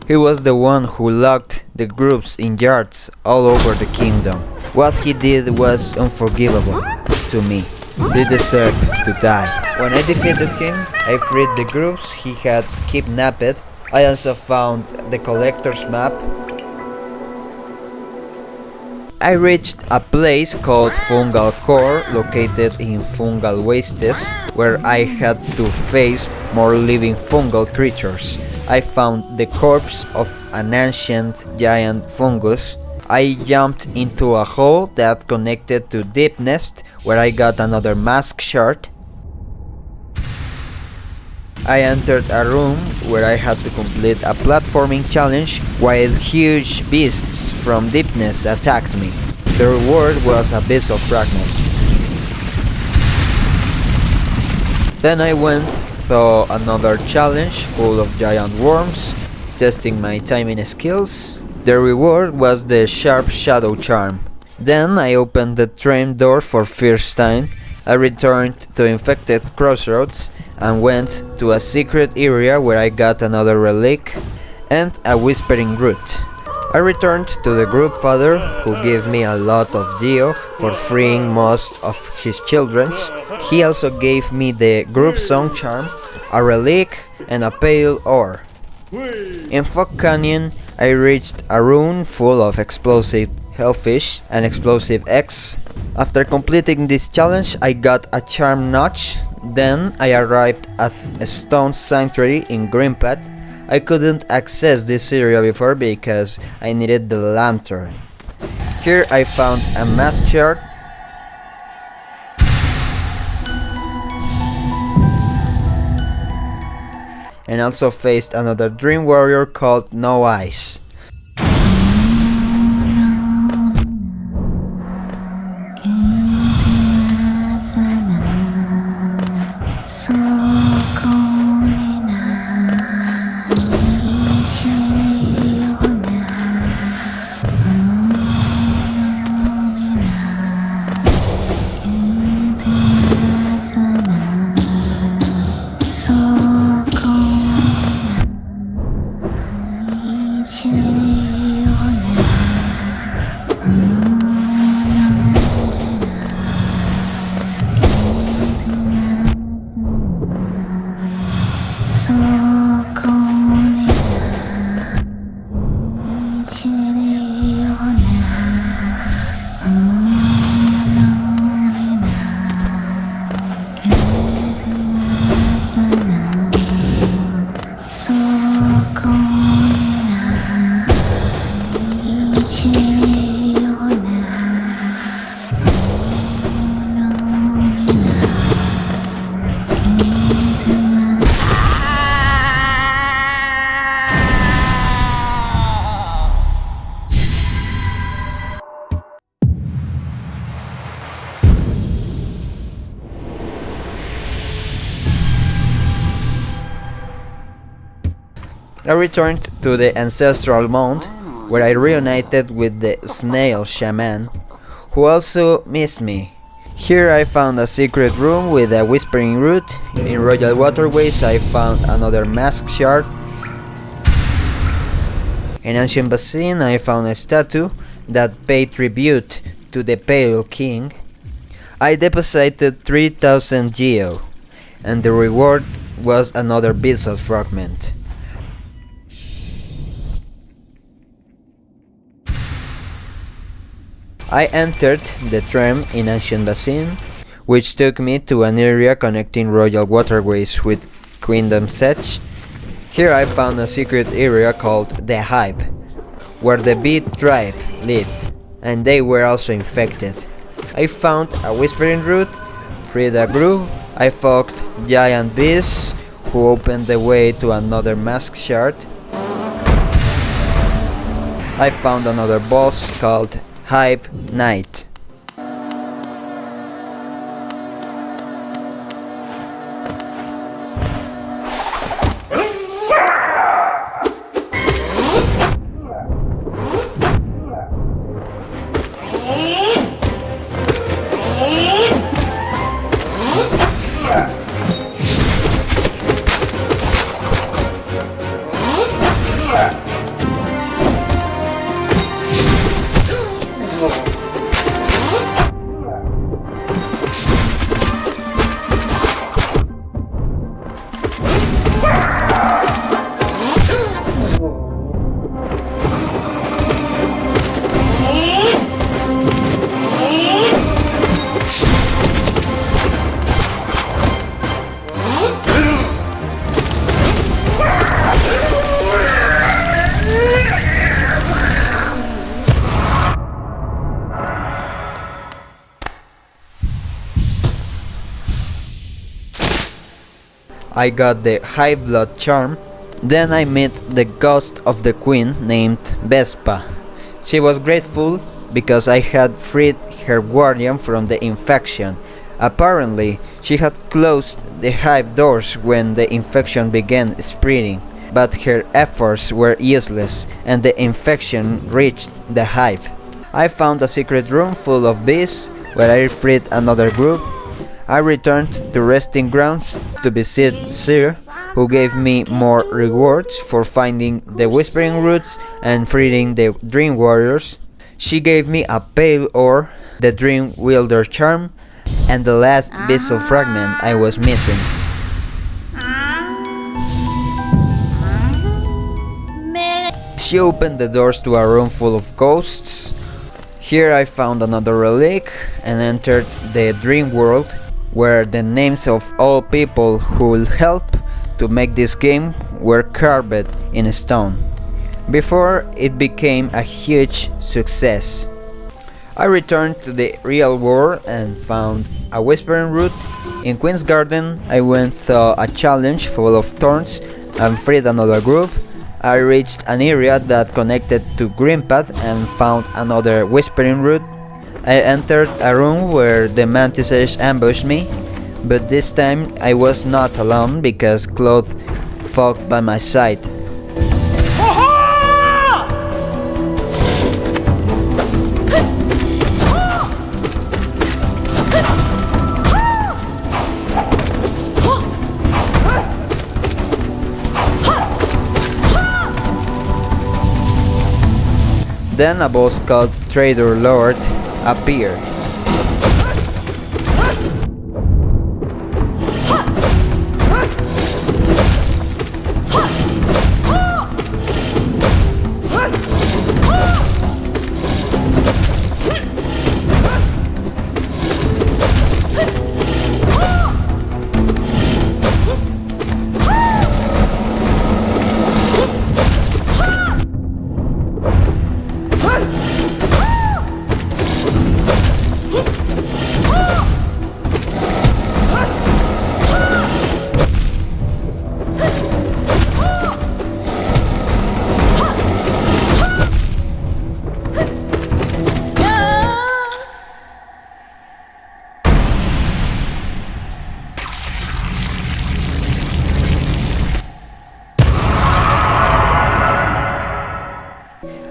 He was the one who locked the groups in yards all over the kingdom. What he did was unforgivable to me. He deserved to die. When I defeated him, I freed the groups he had kidnapped. I also found the collector's map. I reached a place called Fungal Core, located in Fungal Wastes, where I had to face more living fungal creatures. I found the corpse of an ancient giant fungus. I jumped into a hole that connected to Deep Nest, where I got another mask shard. I entered a room where I had to complete a platforming challenge while huge beasts from Deepness attacked me. The reward was a Abyssal Fragment. Then I went through another challenge full of giant worms, testing my timing skills. The reward was the Sharp Shadow Charm. Then I opened the train door for first time. I returned to Infected Crossroads and went to a secret area where I got another relic and a Whispering Root. I returned to the group father, who gave me a lot of geo for freeing most of his children. He also gave me the group song charm, a relic, and a pale ore. In Fog Canyon, I reached a room full of explosive hellfish and explosive eggs. After completing this challenge, I got a charm notch. Then I arrived at a stone sanctuary in Greenpath. I couldn't access this area before because I needed the lantern. Here I found a mask shard and also faced another dream warrior called No Eyes. So cold. I returned to the ancestral mound, where I reunited with the snail shaman, who also missed me. Here I found a secret room with a whispering root. In Royal Waterways I found another mask shard. In Ancient Basin I found a statue that paid tribute to the Pale King. I deposited 3000 geo, and the reward was another Bissell fragment. I entered the tram in Ancient Basin, which took me to an area connecting Royal Waterways with Queendom's Edge. Here I found a secret area called the Hive, where the bee tribe lived, and they were also infected. I found a whispering root, freed a group, I fought giant bees, who opened the way to another mask shard. I found another boss called Hive Knight. I got the High Blood charm. Then I met the ghost of the queen named Vespa. She was grateful because I had freed her guardian from the infection. Apparently, she had closed the hive doors when the infection began spreading, but her efforts were useless and the infection reached the hive. I found a secret room full of bees where I freed another group. I returned to resting grounds to visit Sir, who gave me more rewards for finding the whispering roots and freeing the dream warriors. She gave me a pale ore, the dream wielder charm, and the last Bissell fragment I was missing. She opened the doors to a room full of ghosts. Here I found another relic and entered the dream world, where the names of all people who will help to make this game were carved in stone, before it became a huge success. I returned to the real world and found a whispering root. In Queen's Garden I went through a challenge full of thorns and freed another group. I reached an area that connected to Greenpath and found another whispering root. I entered a room where the mantises ambushed me, but this time I was not alone because Claude fought by my side. Then a boss called Trader Lord appeared.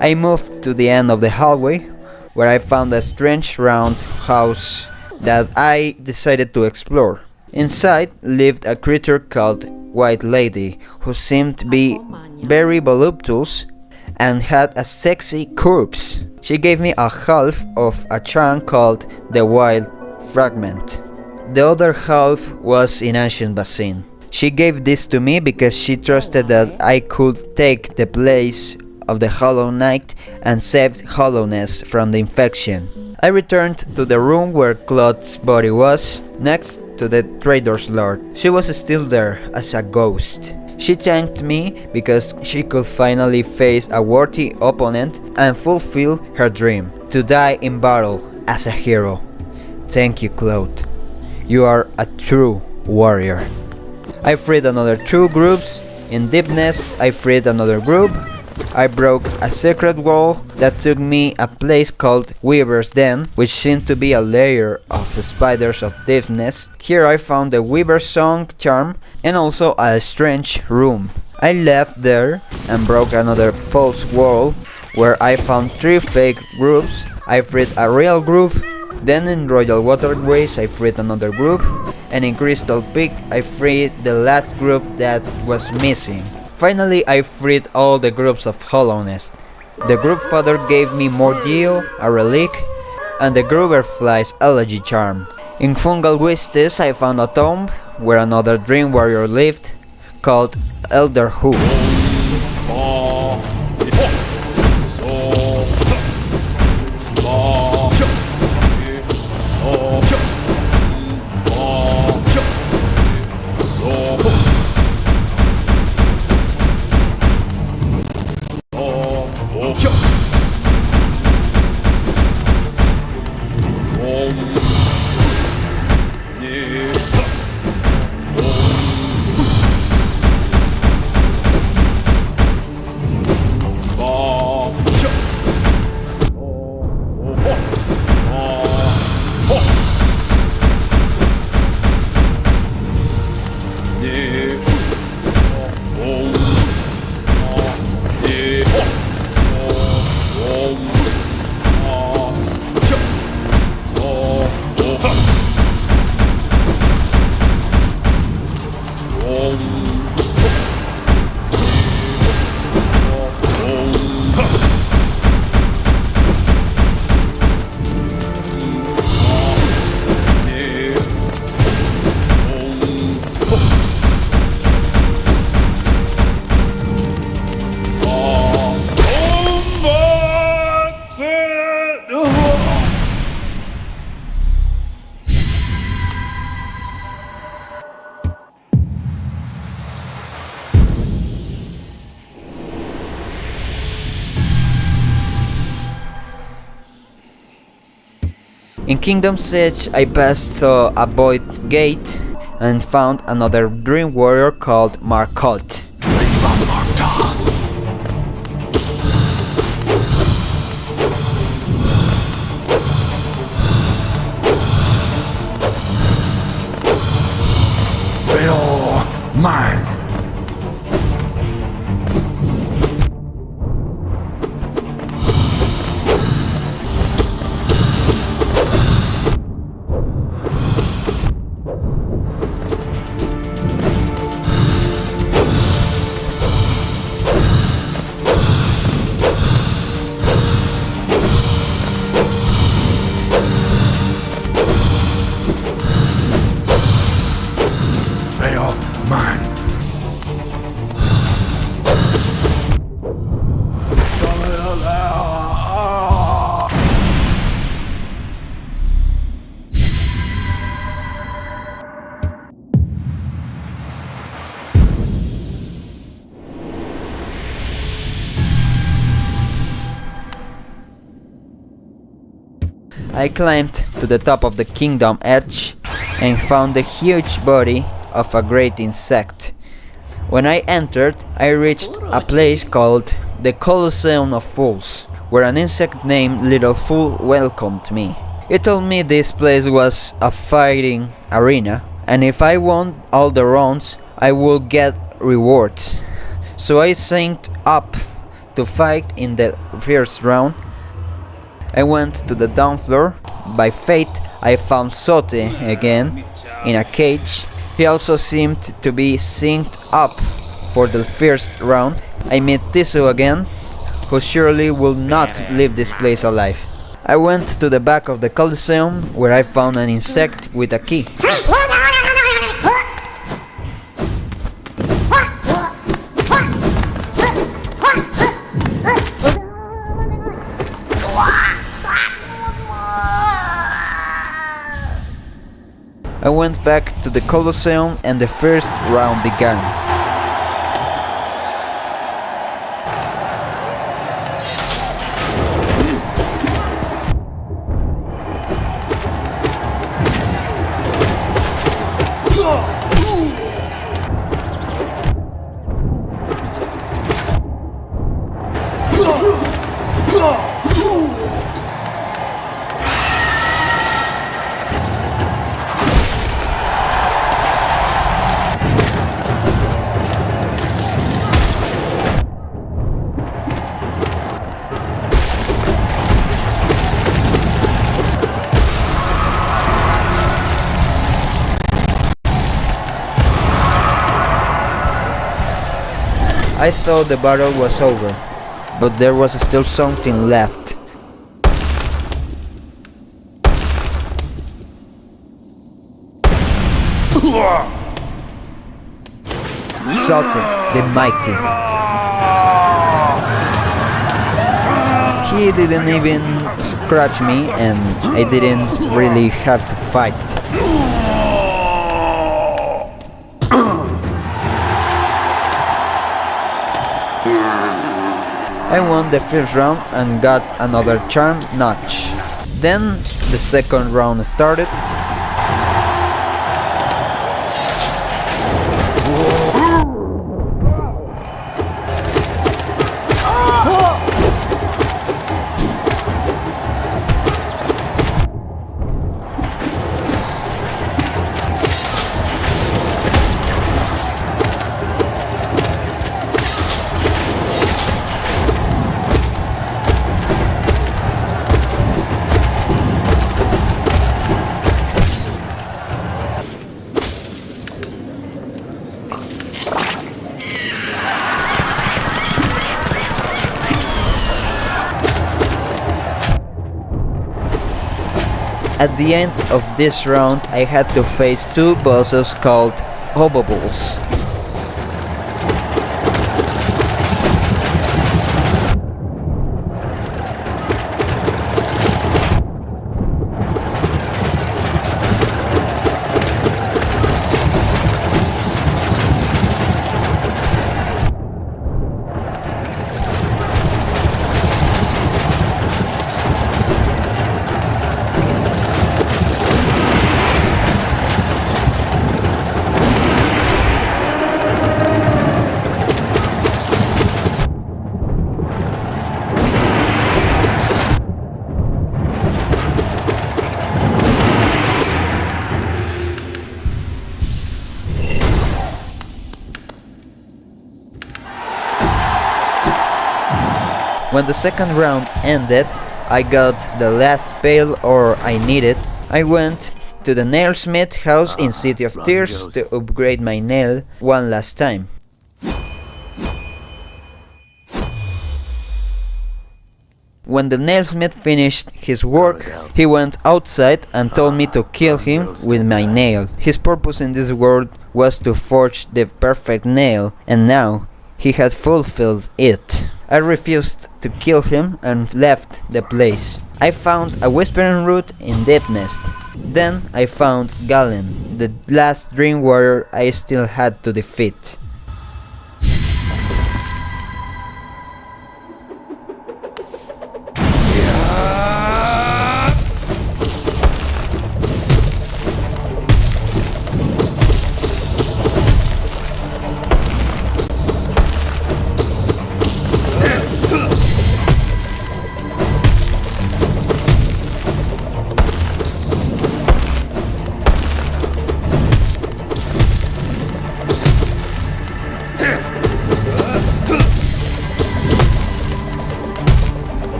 I moved to the end of the hallway, where I found a strange round house that I decided to explore. Inside lived a creature called White Lady, who seemed to be very voluptuous and had a sexy corpse. She gave me a half of a charm called the Wild Fragment. The other half was in Ancient Basin. She gave this to me because she trusted that I could take the place of the Hollow Knight and saved Hollowness from the infection. I returned to the room where Claude's body was, next to the Trader's Lord. She was still there as a ghost. She thanked me because she could finally face a worthy opponent and fulfill her dream, to die in battle as a hero. Thank you, Claude. You are a true warrior. I freed another 2 groups. In Deepness, I freed another group. I broke a secret wall that took me a place called Weaver's Den, which seemed to be a lair of spiders of Deepness. Here I found the Weaver's Song charm and also a strange room. I left there and broke another false wall where I found 3 fake groups. I freed a real group. Then in Royal Waterways I freed another group, and in Crystal Peak I freed the last group that was missing. Finally I freed all the groups of Hollowness. The group father gave me more Geo, a relic, and the Gruberfly's elegy charm. In Fungal Wistes I found a tomb where another dream warrior lived, called Elder Who. In Kingdom's Edge I passed through a void gate and found another dream warrior called Marcotte. You're mine. I climbed to the top of the Kingdom Edge and found the huge body of a great insect. When I entered, I reached a place called the Colosseum of Fools, where an insect named Little Fool welcomed me. He told me this place was a fighting arena, and if I won all the rounds, I would get rewards. So I synced up to fight in the first round. I went to the down floor. By fate, I found Sote again in a cage. He also seemed to be synced up for the first round. I met Tisu again, who surely will not leave this place alive. I went to the back of the Coliseum, where I found an insect with a key. I went back to the Colosseum and the first round began. I thought the battle was over, but there was still something left. Sote, the mighty. He didn't even scratch me, and I didn't really have to fight. I won the first round and got another charm notch. Then the second round started. At the end of this round, I had to face two bosses called Hobobles. When the second round ended, I got the last pale ore I needed. I went to the nailsmith house in City of Tears to upgrade my nail one last time. When the nailsmith finished his work, he went outside and told me to kill him with my nail. His purpose in this world was to forge the perfect nail, and now he had fulfilled it. I refused to kill him and left the place. I found a whispering root in Deep Nest. Then I found Galen, the last dream warrior I still had to defeat.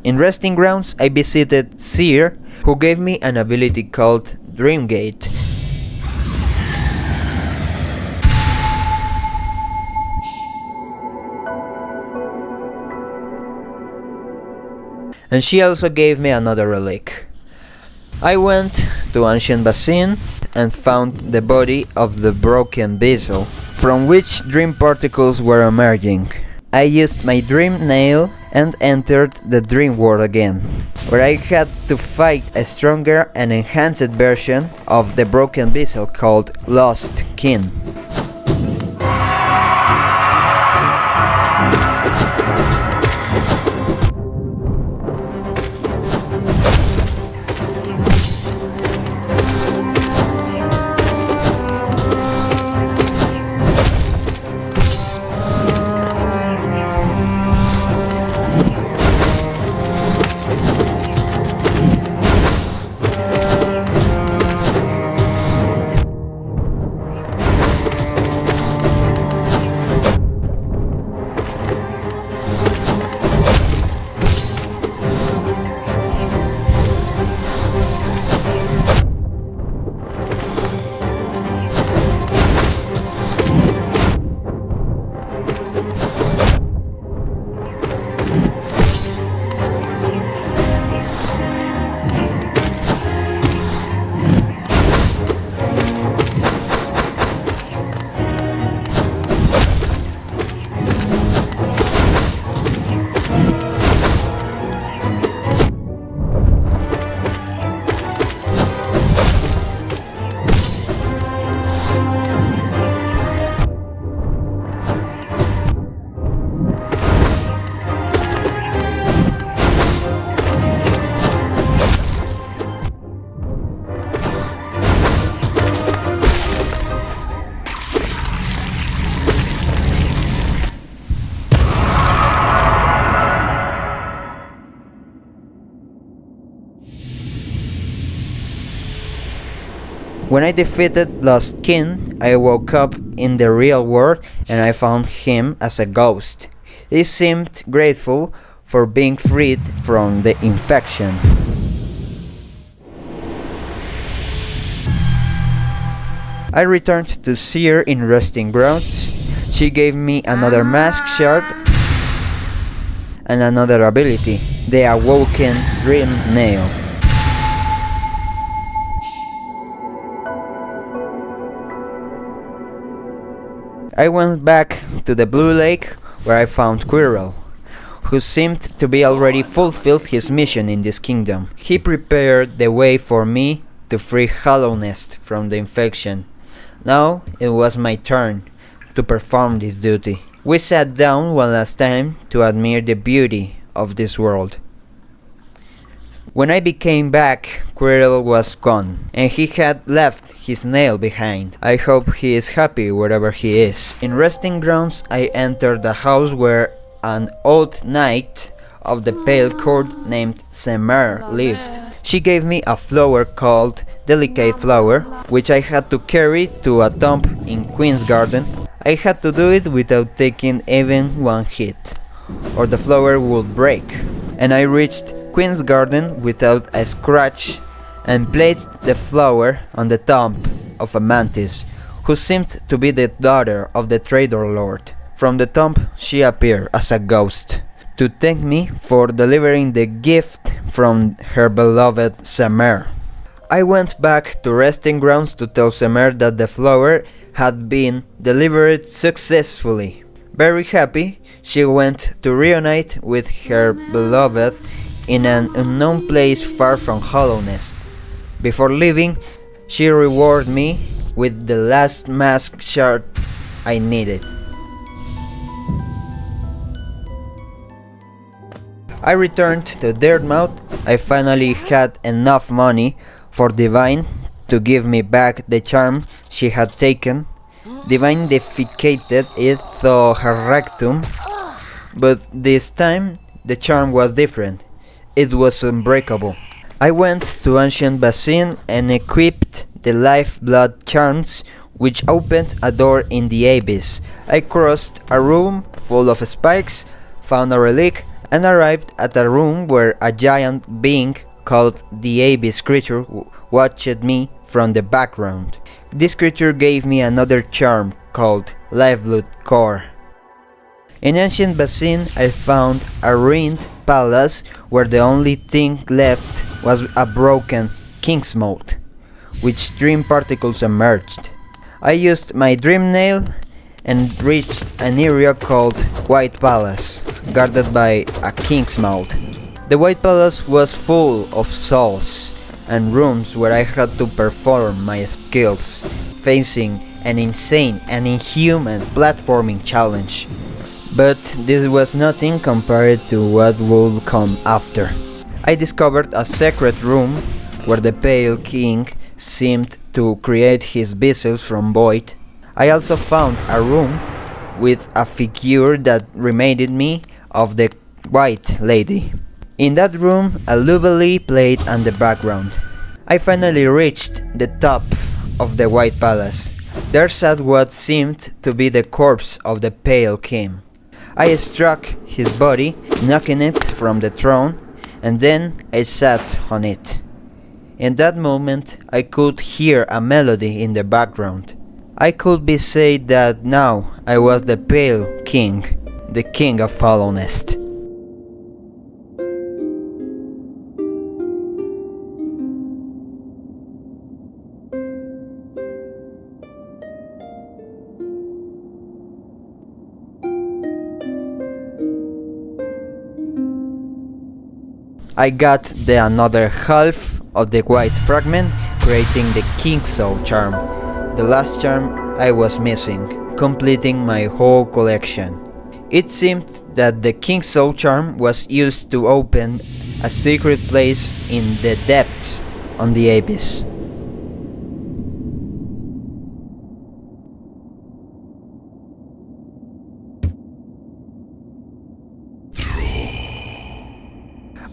In Resting Grounds, I visited Seer, who gave me an ability called Dreamgate. And she also gave me another relic. I went to Ancient Basin and found the body of the broken vessel, from which dream particles were emerging. I used my dream nail and entered the dream world again, where I had to fight a stronger and enhanced version of the broken vessel called Lost Kin. When I defeated Lost Kin, I woke up in the real world and I found him as a ghost. He seemed grateful for being freed from the infection. I returned to Seer in Resting Grounds. She gave me another mask shard and another ability, the Awoken Dream Nail. I went back to the Blue Lake, where I found Quirrell, who seemed to be already fulfilled his mission in this kingdom. He prepared the way for me to free Hallownest from the infection. Now it was my turn to perform this duty. We sat down one last time to admire the beauty of this world. When I became back, Quirrell was gone, and he had left his nail behind. I hope he is happy wherever he is. In Resting Grounds, I entered a house where an old knight of the Pale Court named Semer lived. She gave me a flower called Delicate Flower, which I had to carry to a tomb in Queen's Garden. I had to do it without taking even one hit, or the flower would break. And I reached Queen's Garden without a scratch and placed the flower on the tomb of a mantis, who seemed to be the daughter of the trader lord. From the tomb she appeared as a ghost, to thank me for delivering the gift from her beloved Semer. I went back to Resting Grounds to tell Semer that the flower had been delivered successfully. Very happy, she went to reunite with her beloved in an unknown place far from Hallownest. Before leaving, she rewarded me with the last mask shard I needed. I returned to Dirtmouth. I finally had enough money for Divine to give me back the charm she had taken. Divine defecated it through her rectum, but this time the charm was different. It was unbreakable. I went to Ancient Basin and equipped the Lifeblood charms, which opened a door in the abyss. I crossed a room full of spikes, found a relic, and arrived at a room where a giant being called the Abyss creature watched me from the background. This creature gave me another charm called Lifeblood Core. In ancient Basin I found a ruined palace where the only thing left was a broken king's mold, which dream particles emerged. I used my dream nail and reached an area called White Palace, guarded by a king's mold. The White Palace was full of souls and rooms where I had to perform my skills, facing an insane and inhuman platforming challenge. But this was nothing compared to what would come after. I discovered a secret room where the Pale King seemed to create his vessels from void. I also found a room with a figure that reminded me of the White Lady. In that room, a lullaby played in the background. I finally reached the top of the White Palace. There sat what seemed to be the corpse of the Pale King. I struck his body, knocking it from the throne, and then I sat on it. In that moment, I could hear a melody in the background. I could be said that now I was the Pale King, the King of Hollowness. I got the another half of the white fragment, creating the King's Soul charm, the last charm I was missing, completing my whole collection. It seemed that the King's Soul charm was used to open a secret place in the depths on the abyss.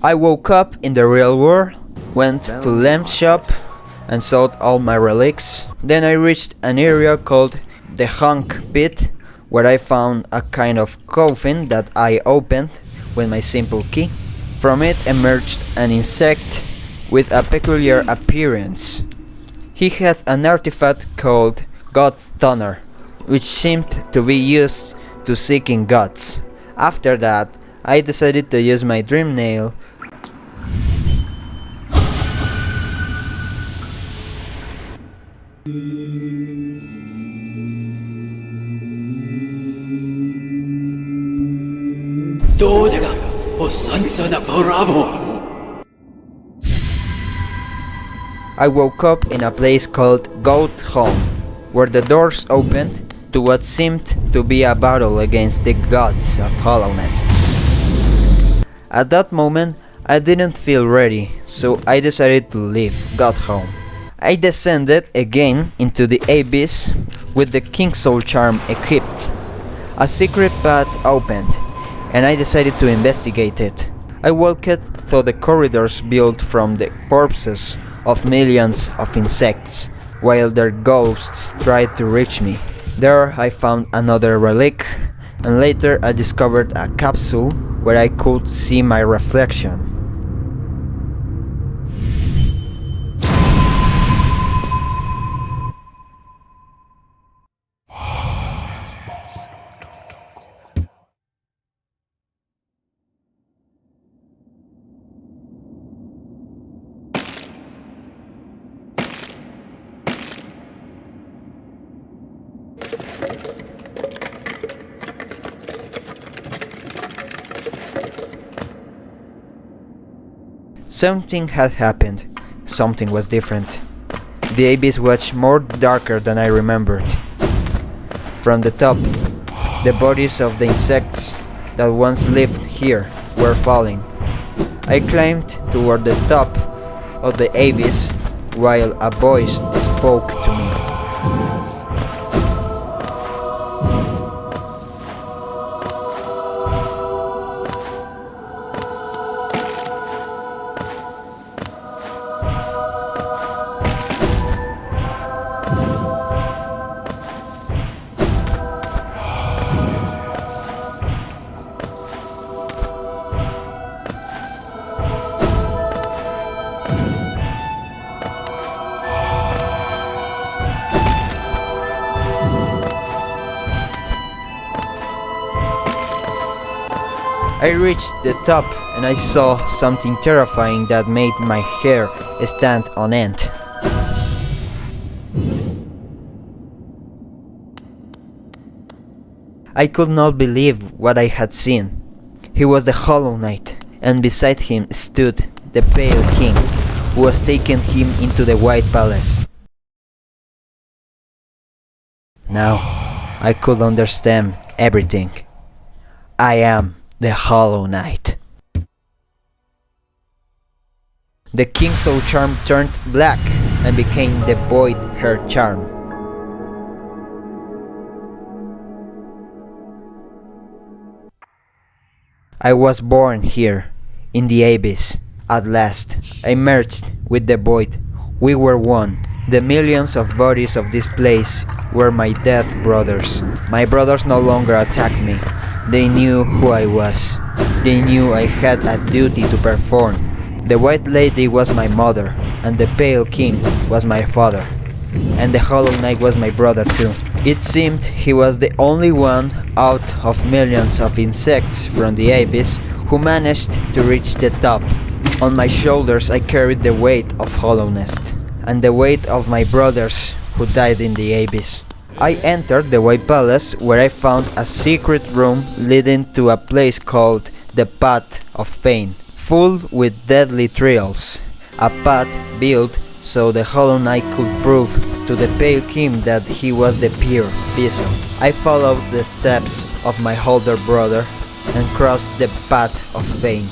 I woke up in the real world, went to Lamb's shop and sold all my relics. Then I reached an area called the Hunk Pit, where I found a kind of coffin that I opened with my simple key. From it emerged an insect with a peculiar appearance. He had an artifact called God Thunder, which seemed to be used to seeking gods. After that, I decided to use my dream nail I woke up in a place called Goat Home, where the doors opened to what seemed to be a battle against the gods of Hollowness. At that moment, I didn't feel ready, so I decided to leave God Home. I descended again into the abyss with the King's Soul charm equipped. A secret path opened, and I decided to investigate it. I walked through the corridors built from the corpses of millions of insects, while their ghosts tried to reach me. There I found another relic, and later I discovered a capsule where I could see my reflection. Something had happened. Something was different. The abyss was more darker than I remembered. From the top, the bodies of the insects that once lived here were falling. I climbed toward the top of the abyss while a voice spoke to me. I reached the top and I saw something terrifying that made my hair stand on end. I could not believe what I had seen. He was the Hollow Knight, and beside him stood the Pale King, who was taking him into the White Palace. Now, I could understand everything. I am the Hollow Knight. The King's soul charm turned black and became the Void Hair charm. I was born here, in the abyss. At last, I merged with the void. We were one. The millions of bodies of this place were my dead brothers. My brothers no longer attacked me. They knew who I was. They knew I had a duty to perform. The White Lady was my mother, and the Pale King was my father. And the Hollow Knight was my brother too. It seemed he was the only one out of millions of insects from the abyss who managed to reach the top. On my shoulders I carried the weight of hollowness, and the weight of my brothers who died in the abyss. I entered the White Palace, where I found a secret room leading to a place called the Path of Pain, full with deadly trials. A path built so the Hollow Knight could prove to the Pale King that he was the pure vessel. I followed the steps of my older brother and crossed the Path of Pain.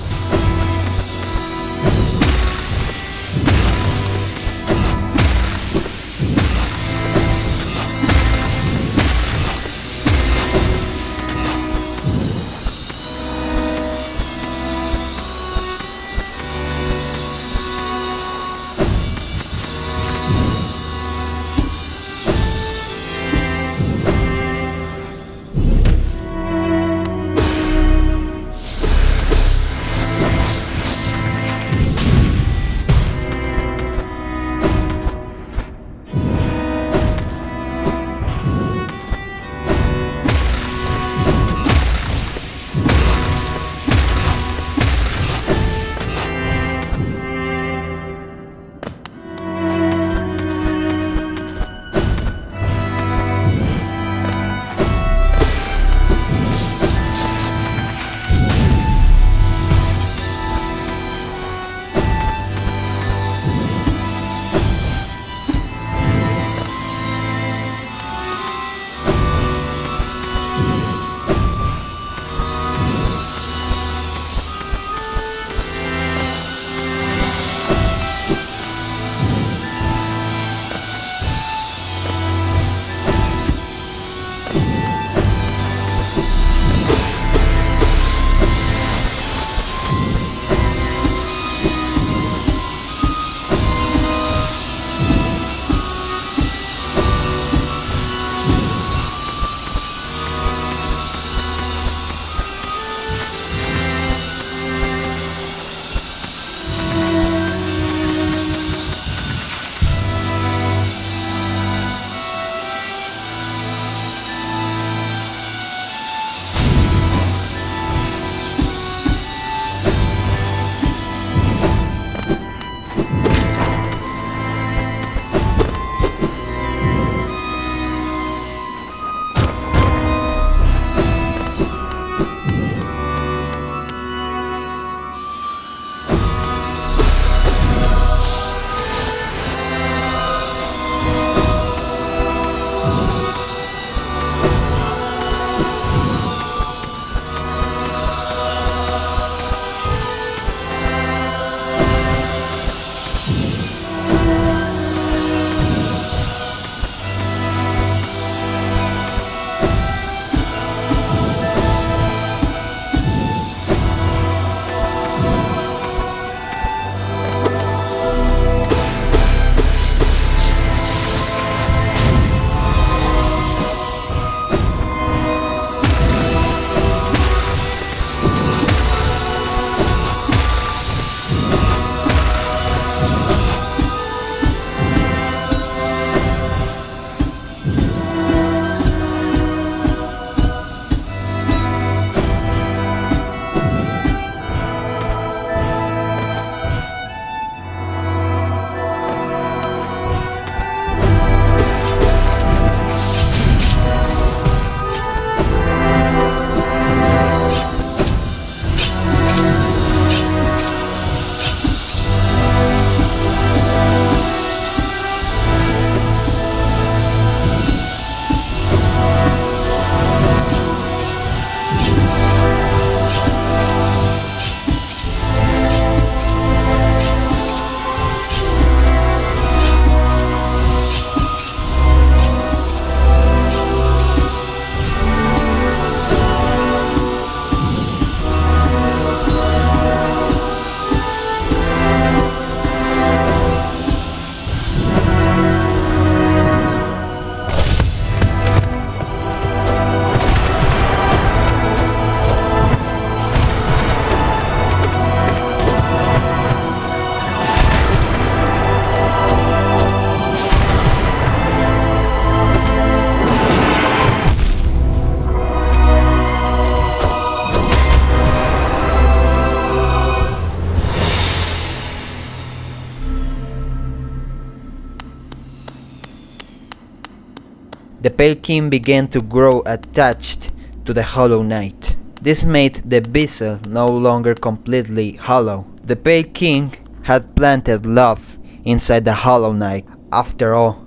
The Pale King began to grow attached to the Hollow Knight. This made the vessel no longer completely hollow. The Pale King had planted love inside the Hollow Knight. After all,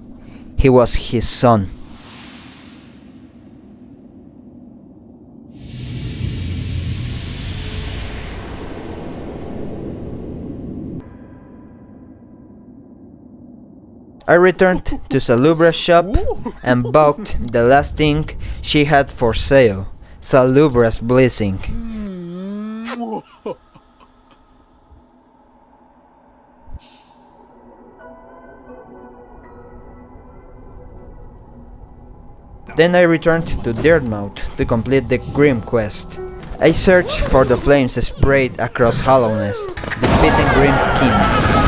he was his son. I returned to Salubra's shop and bought the last thing she had for sale, Salubra's blessing. Then I returned to Dirtmouth to complete the Grim quest. I searched for the flames sprayed across Hollowness, defeating Grim's king.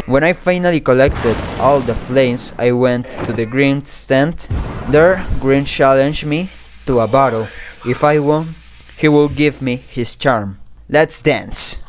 When I finally collected all the flames, I went to the Grim's stand. There, Grim challenged me to a battle. If I won, he will give me his charm. Let's dance!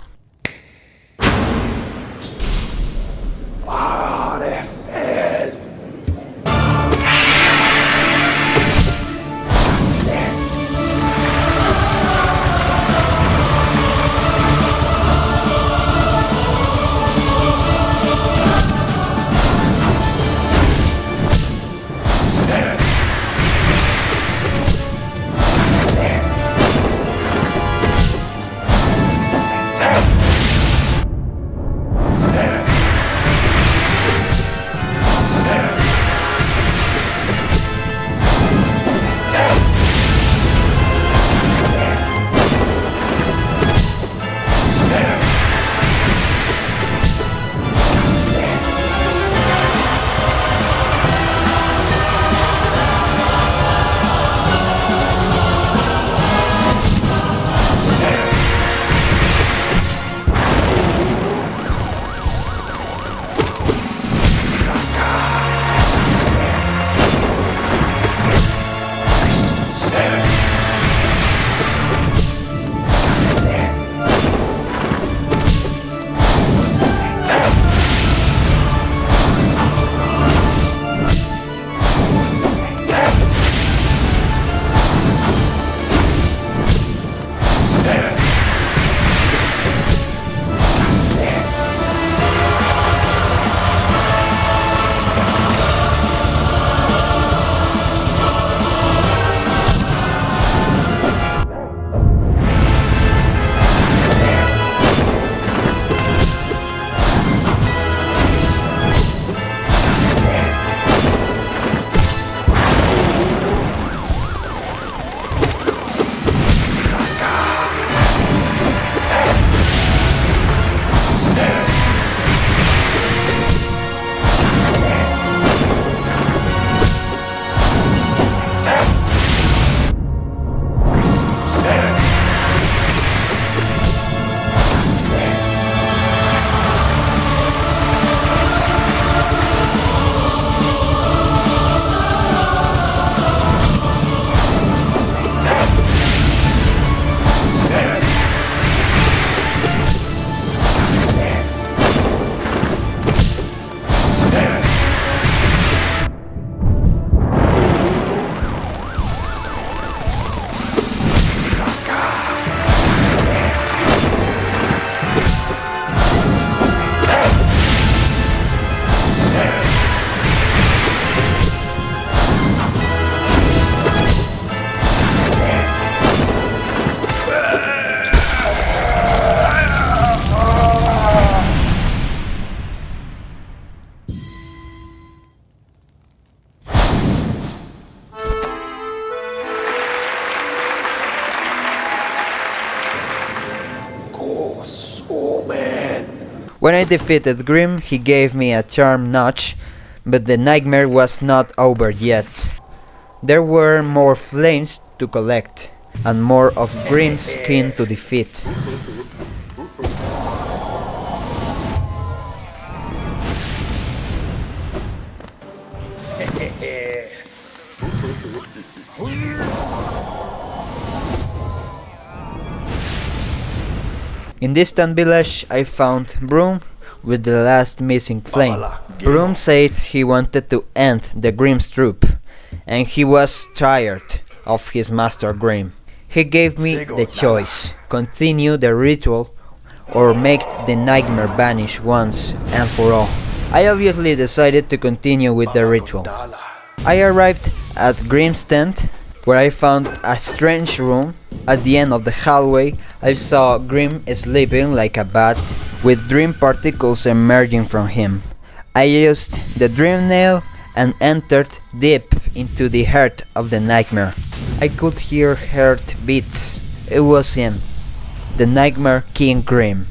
When I defeated Grim, he gave me a charm notch, but the nightmare was not over yet. There were more flames to collect, and more of Grim's skin to defeat. In distant village, I found Broom with the last missing flame. Broom said he wanted to end the Grimm's troop, and he was tired of his master Grim. He gave me the choice: continue the ritual or make the nightmare vanish once and for all. I obviously decided to continue with the ritual. I arrived at Grim's tent, where I found a strange room. At the end of the hallway, I saw Grim sleeping like a bat, with dream particles emerging from him. I used the dream nail and entered deep into the heart of the nightmare. I could hear heartbeats. It was him, the Nightmare King Grim.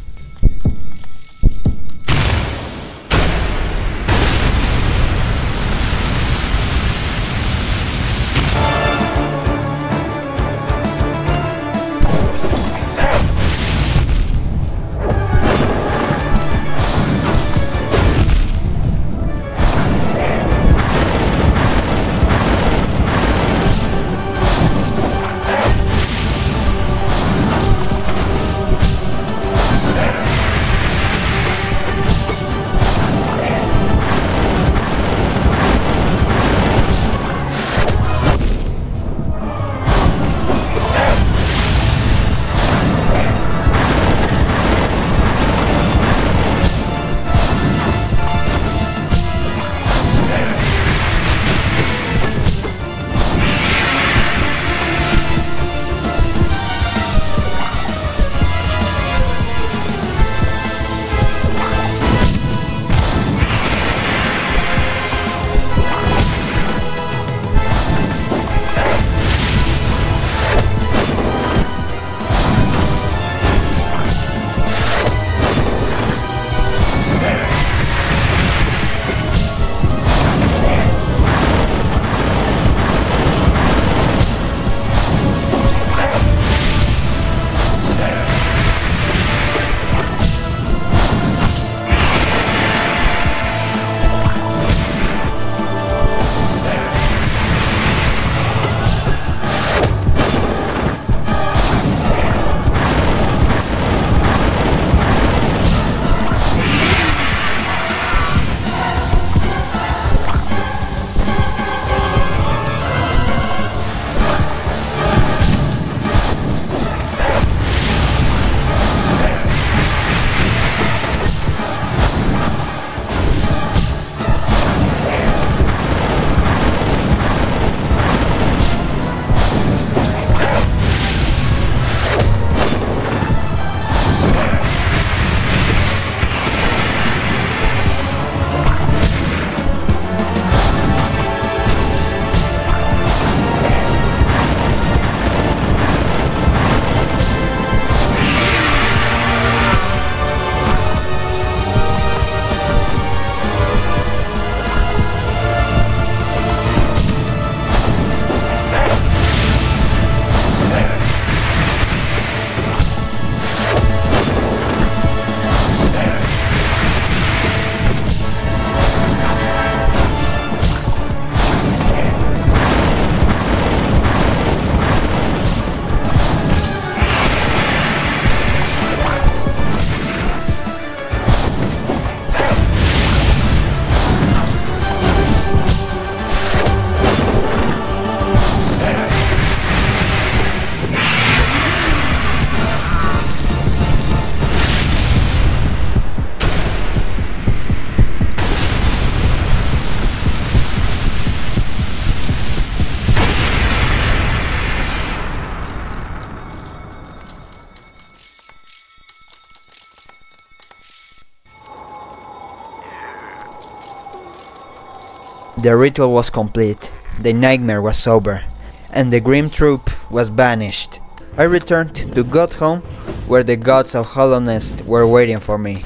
The ritual was complete, the nightmare was over, and the grim troop was banished. I returned to God Home, where the gods of Hollowness were waiting for me.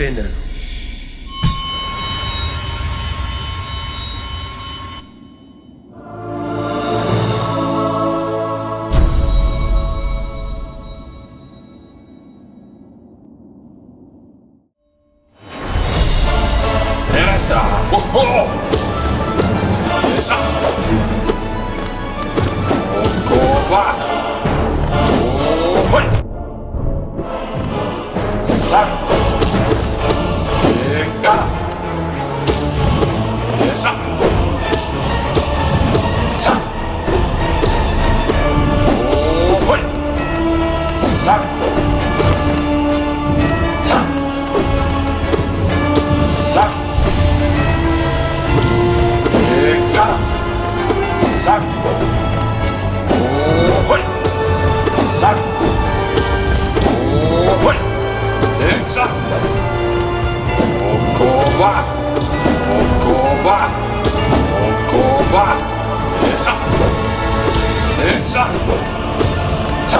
Spinner. Essa! Oh, oh! Essa! Okoba! Oh, hoi! San! Eka! Essa! San! Oh, hoi! San! San! San! Eka! San! Oh, hoi! San! Oh, hoi! Eka! Okoba! Okoba! Okoba! Esa! Esa! Sa!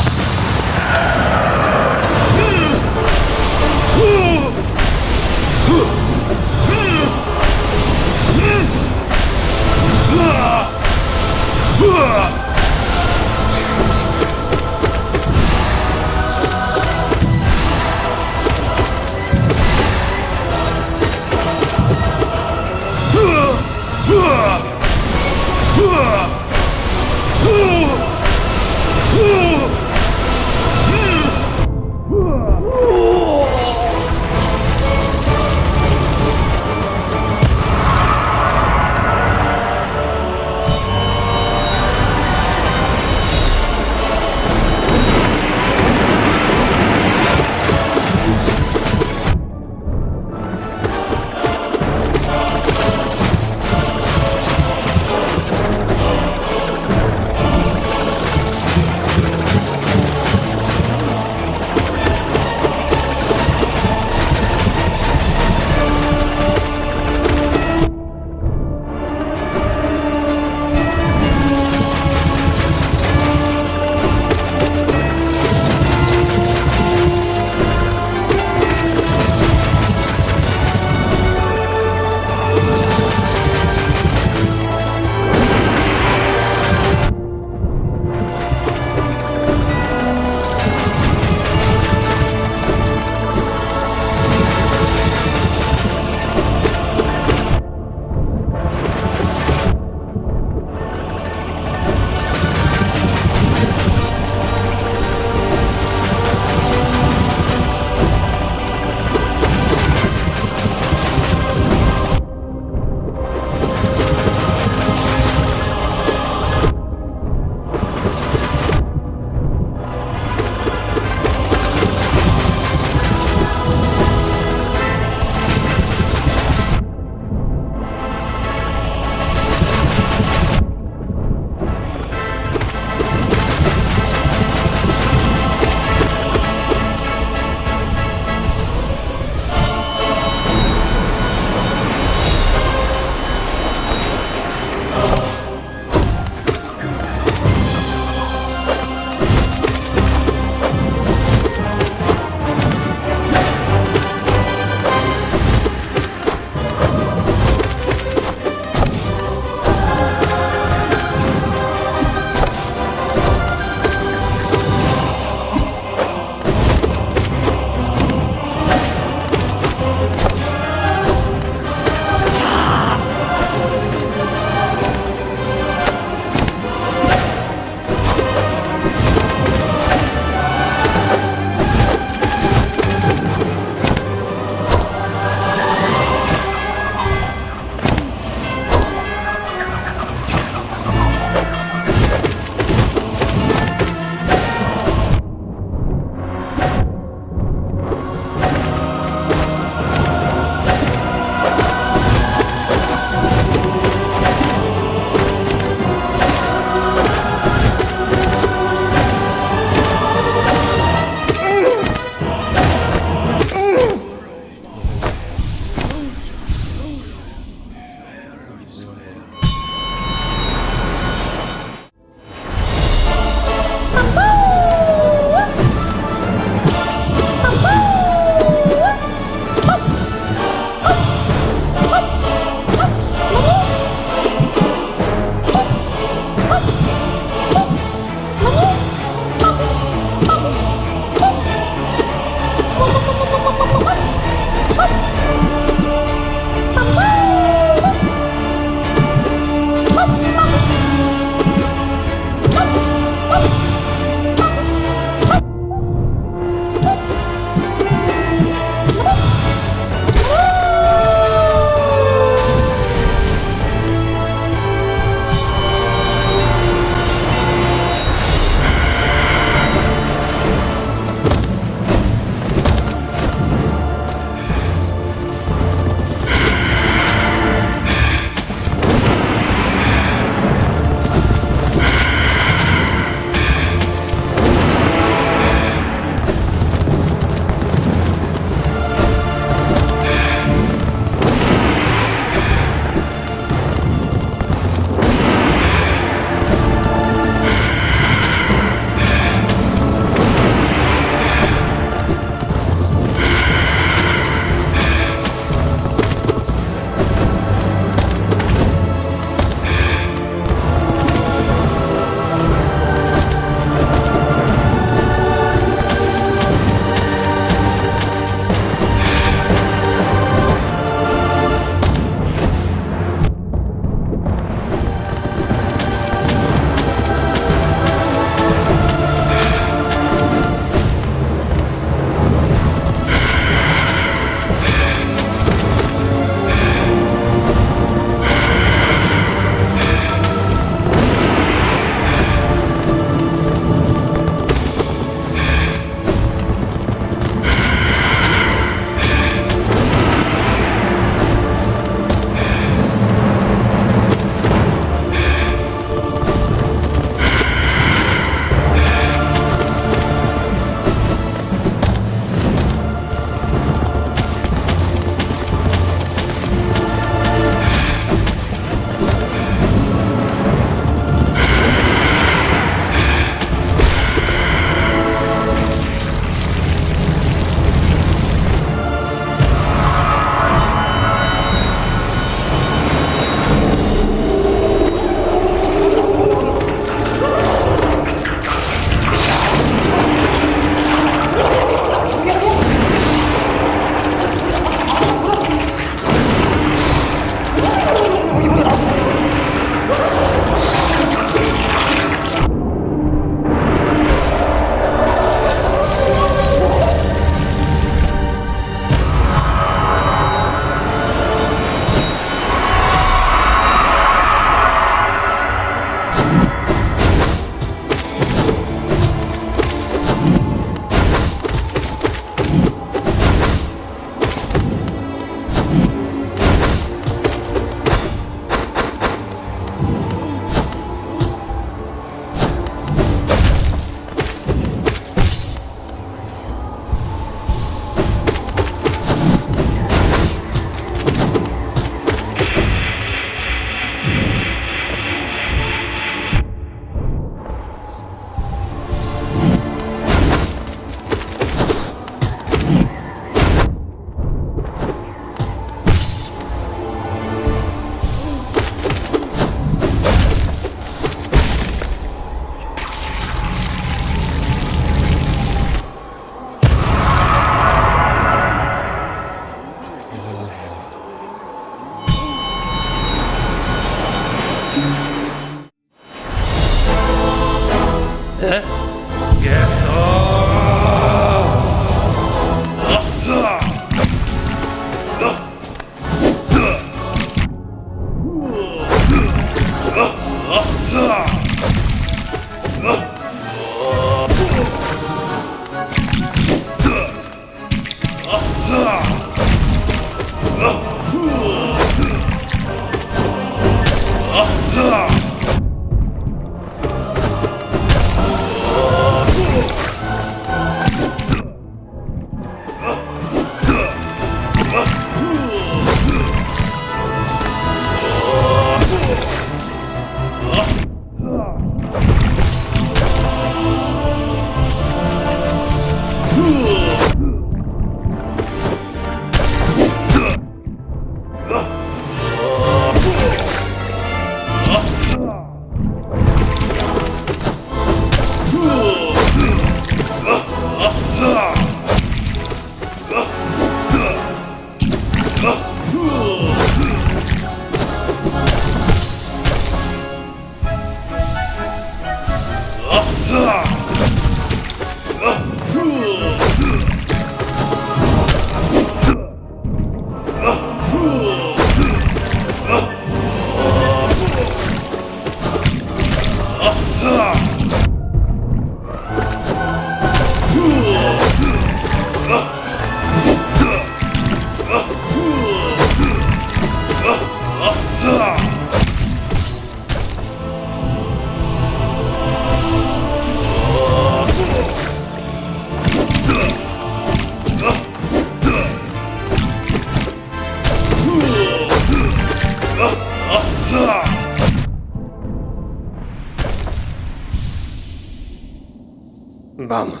Vamos,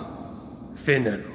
fine-lo.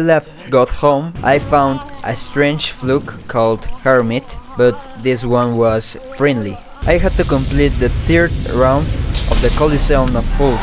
I got home, I found a strange fluke called Hermit, but this one was friendly. I had to complete the third round of the Coliseum of Fools.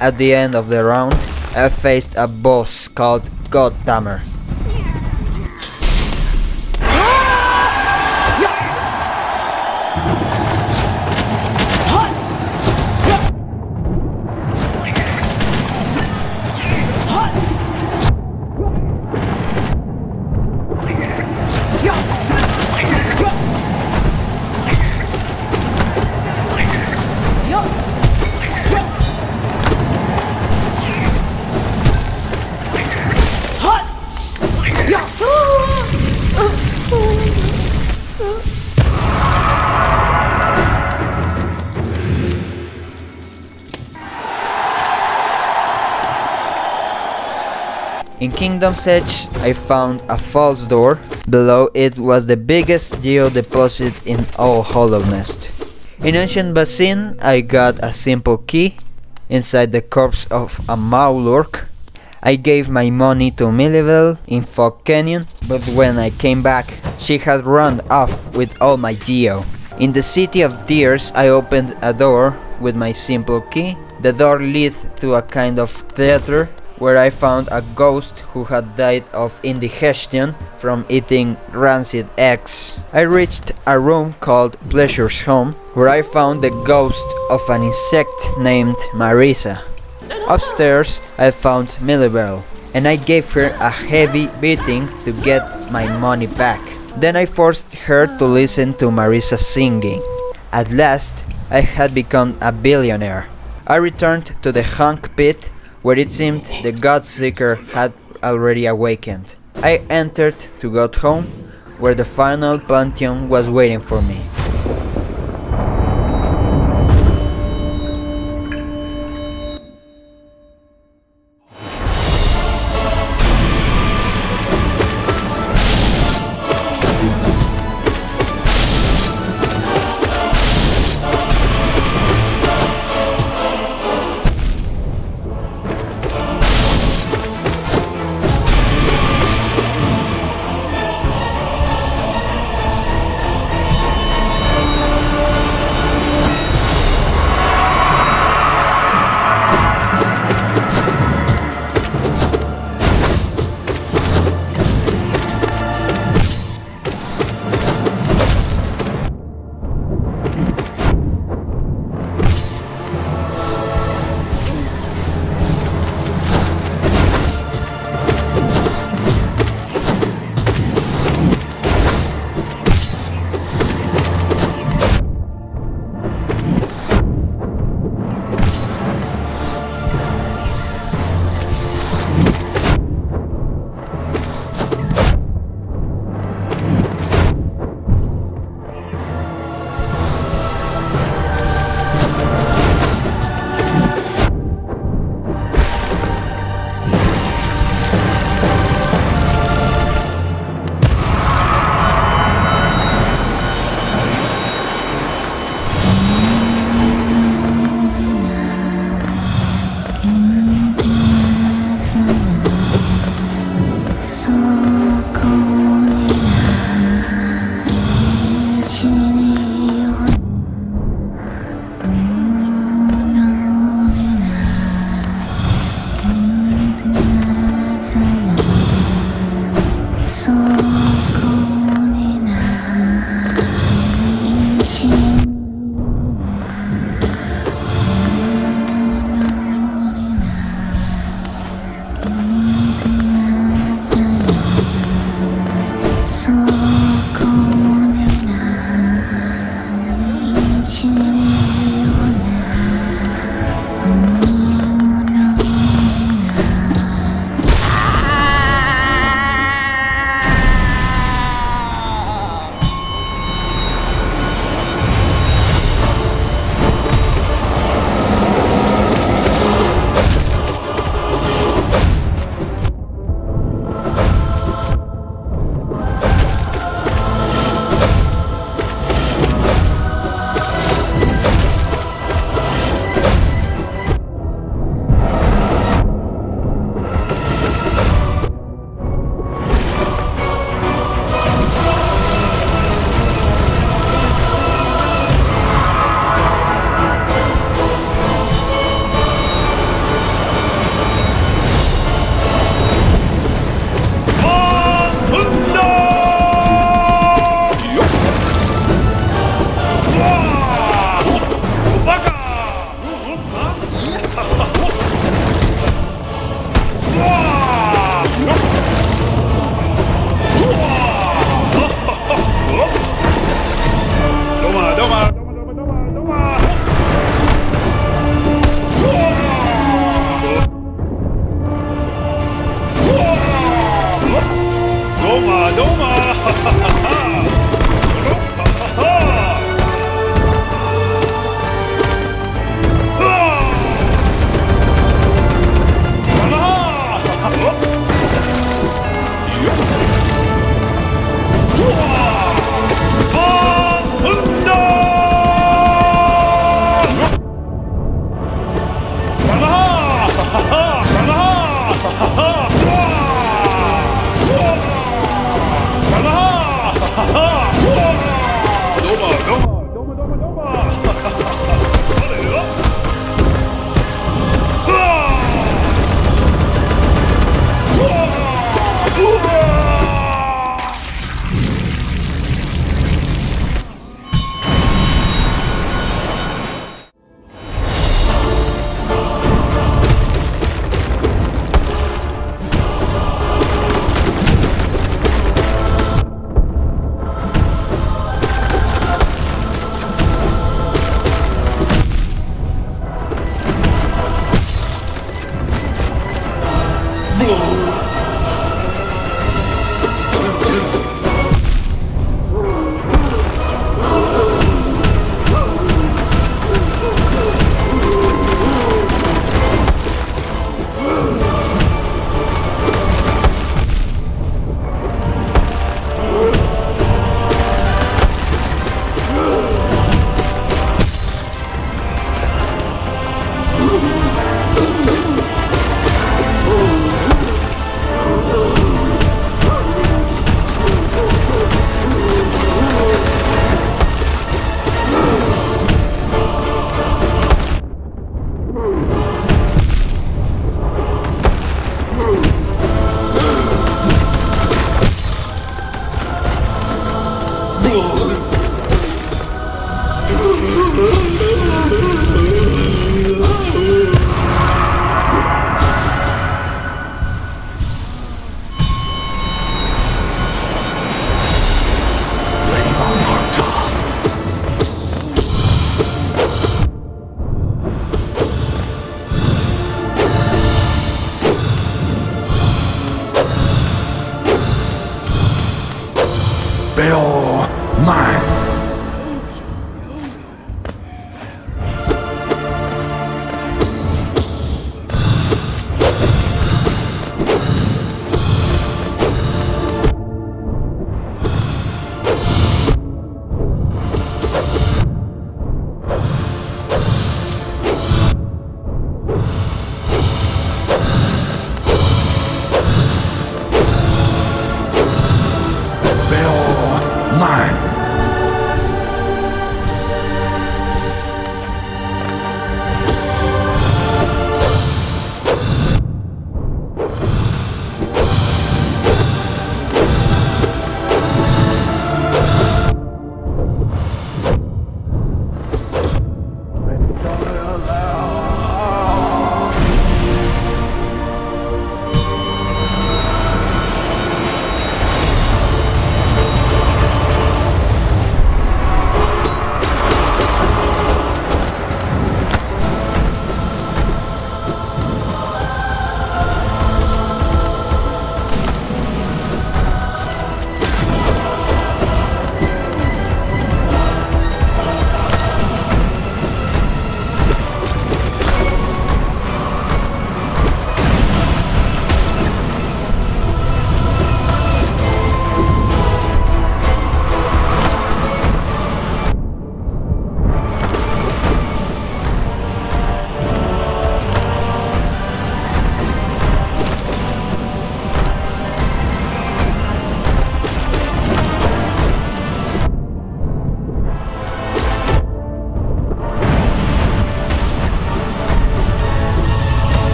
At the end of the round, I faced a boss called Goddamer. In Kingdom's Edge, I found a false door. Below it was the biggest geo deposit in all Hollow Nest. In Ancient Basin, I got a simple key inside the corpse of a Maulurk. I gave my money to Milibel in Fog Canyon, but when I came back, she had run off with all my geo. In the City of Tears, I opened a door with my simple key. The door led to a kind of theater where I found a ghost who had died of indigestion from eating rancid eggs. I reached a room called Pleasure's Home, where I found the ghost of an insect named Marisa. Upstairs, I found Milibel, and I gave her a heavy beating to get my money back. Then I forced her to listen to Marisa singing. At last, I had become a billionaire. I returned to the Hunk Pit, where it seemed the Godseeker had already awakened. I entered to go home, where the final pantheon was waiting for me. Bill mine.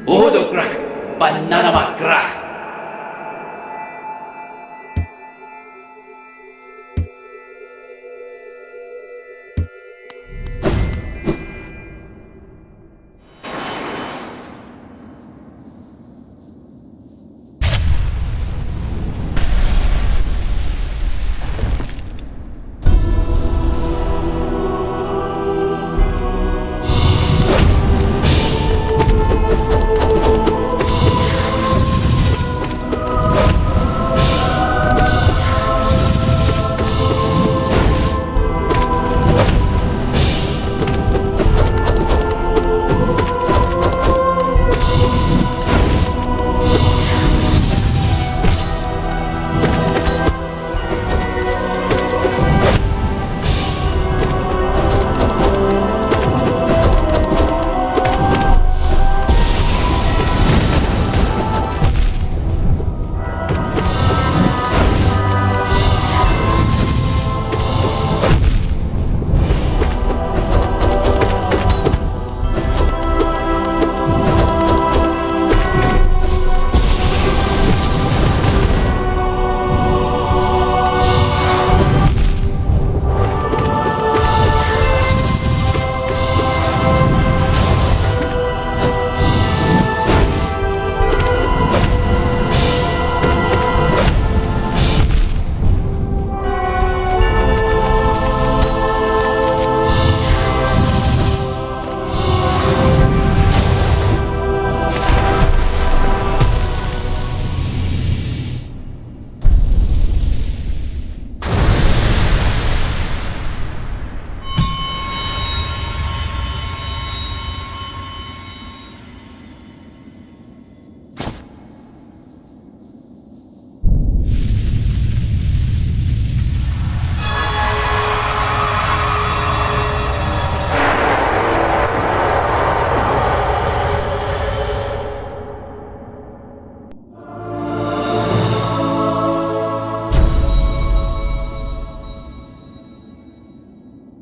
Odokrak, Bananamakrak.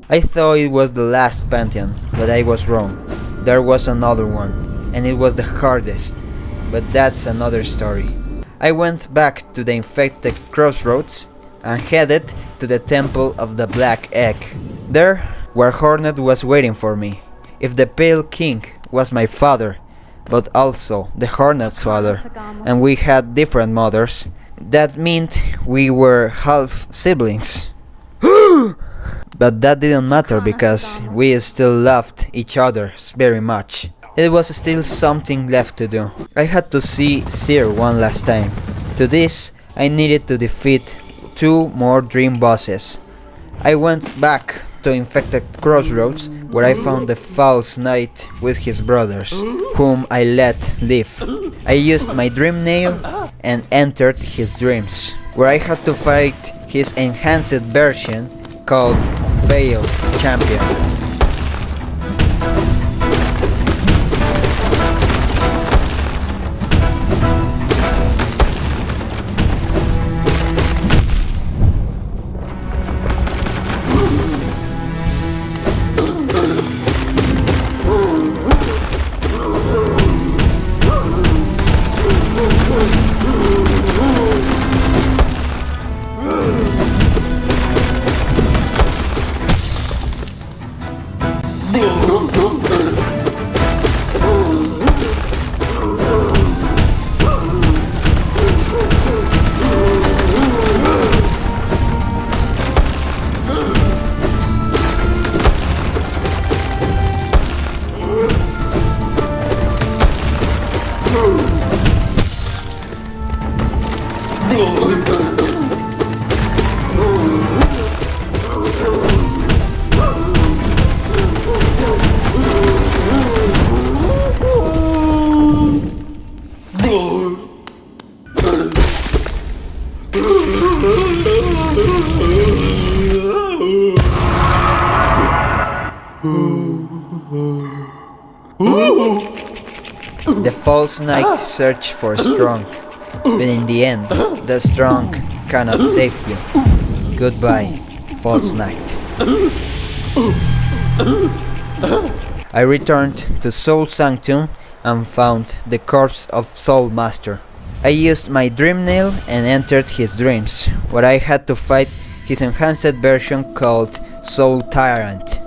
I thought it was the last pantheon, but I was wrong. There was another one, and it was the hardest, but that's another story. I went back to the infected crossroads and headed to the Temple of the Black Egg. There, where Hornet was waiting for me. If the Pale King was my father, but also the Hornet's father, and we had different mothers, that meant we were half siblings. But that didn't matter because we still loved each other very much. It was still something left to do. I had to see Seer one last time. To this, I needed to defeat 2 more dream bosses. I went back to Infected Crossroads, where I found the false knight with his brothers, whom I let live. I used my dream nail and entered his dreams, where I had to fight his enhanced version called Failed Champion. The false knight searched for strong, but in the end, the strong cannot save you. Goodbye, false knight. I returned to Soul Sanctum and found the corpse of Soul Master. I used my dream nail and entered his dreams, where I had to fight his enhanced version called Soul Tyrant.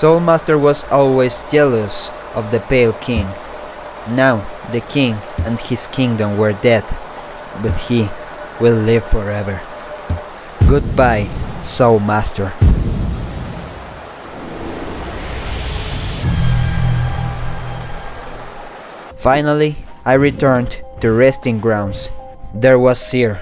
Soul Master was always jealous of the Pale King. Now the king and his kingdom were dead, but he will live forever. Goodbye, Soul Master. Finally, I returned to resting grounds. There was Seer,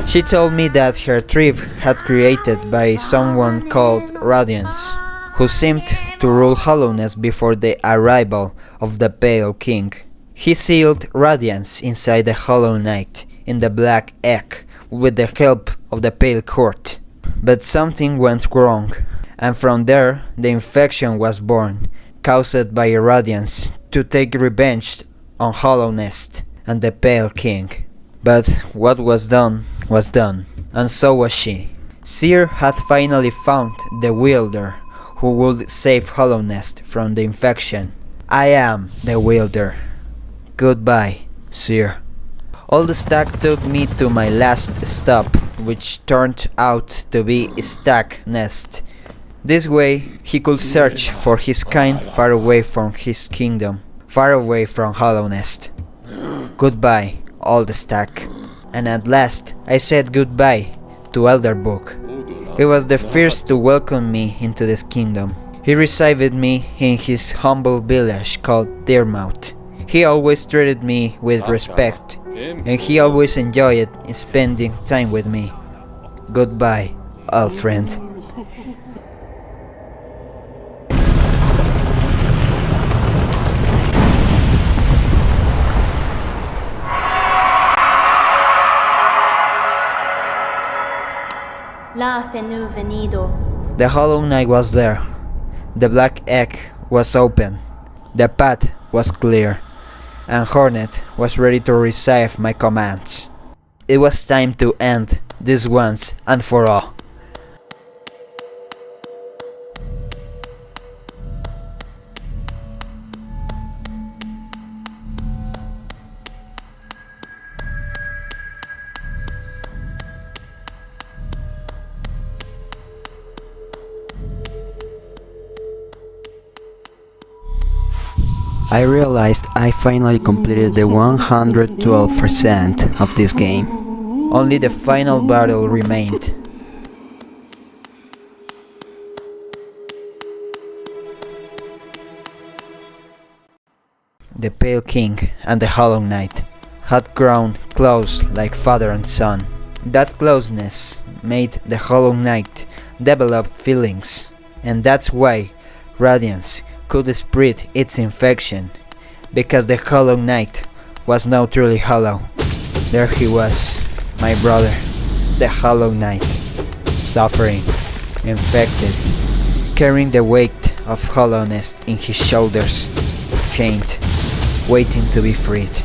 She told me that her trip had created by someone called Radiance, who seemed to rule Hollowness before the arrival of the Pale King. He sealed Radiance inside the Hollow Knight in the Black Egg with the help of the Pale Court. But something went wrong, and from there the infection was born, caused by Radiance to take revenge on Hollowness and the Pale King. But what was done, and so was she. Seer had finally found the wielder who would save Hollowness from the infection. I am the wielder. Goodbye, Seer. Old Stack took me to my last stop, which turned out to be Stack Nest. This way he could search for his kind far away from his kingdom, far away from Hollowness. Goodbye, Old Stack. And at last I said goodbye to Elderbook. He was the first to welcome me into this kingdom. He received me in his humble village called Deermouth. He always treated me with respect, and he always enjoyed spending time with me. Goodbye, old friend. La Fenu Venido. The Hollow Knight was there. The Black Egg was open. The path was clear, and Hornet was ready to receive my commands. It was time to end this once and for all. I realized I finally completed the 112% of this game. Only the final battle remained. The Pale King and the Hollow Knight had grown close like father and son. That closeness made the Hollow Knight develop feelings, and that's why Radiance could spread its infection, because the Hollow Knight was now truly hollow. There he was, my brother, the Hollow Knight, suffering, infected, carrying the weight of hollowness in his shoulders, chained, waiting to be freed.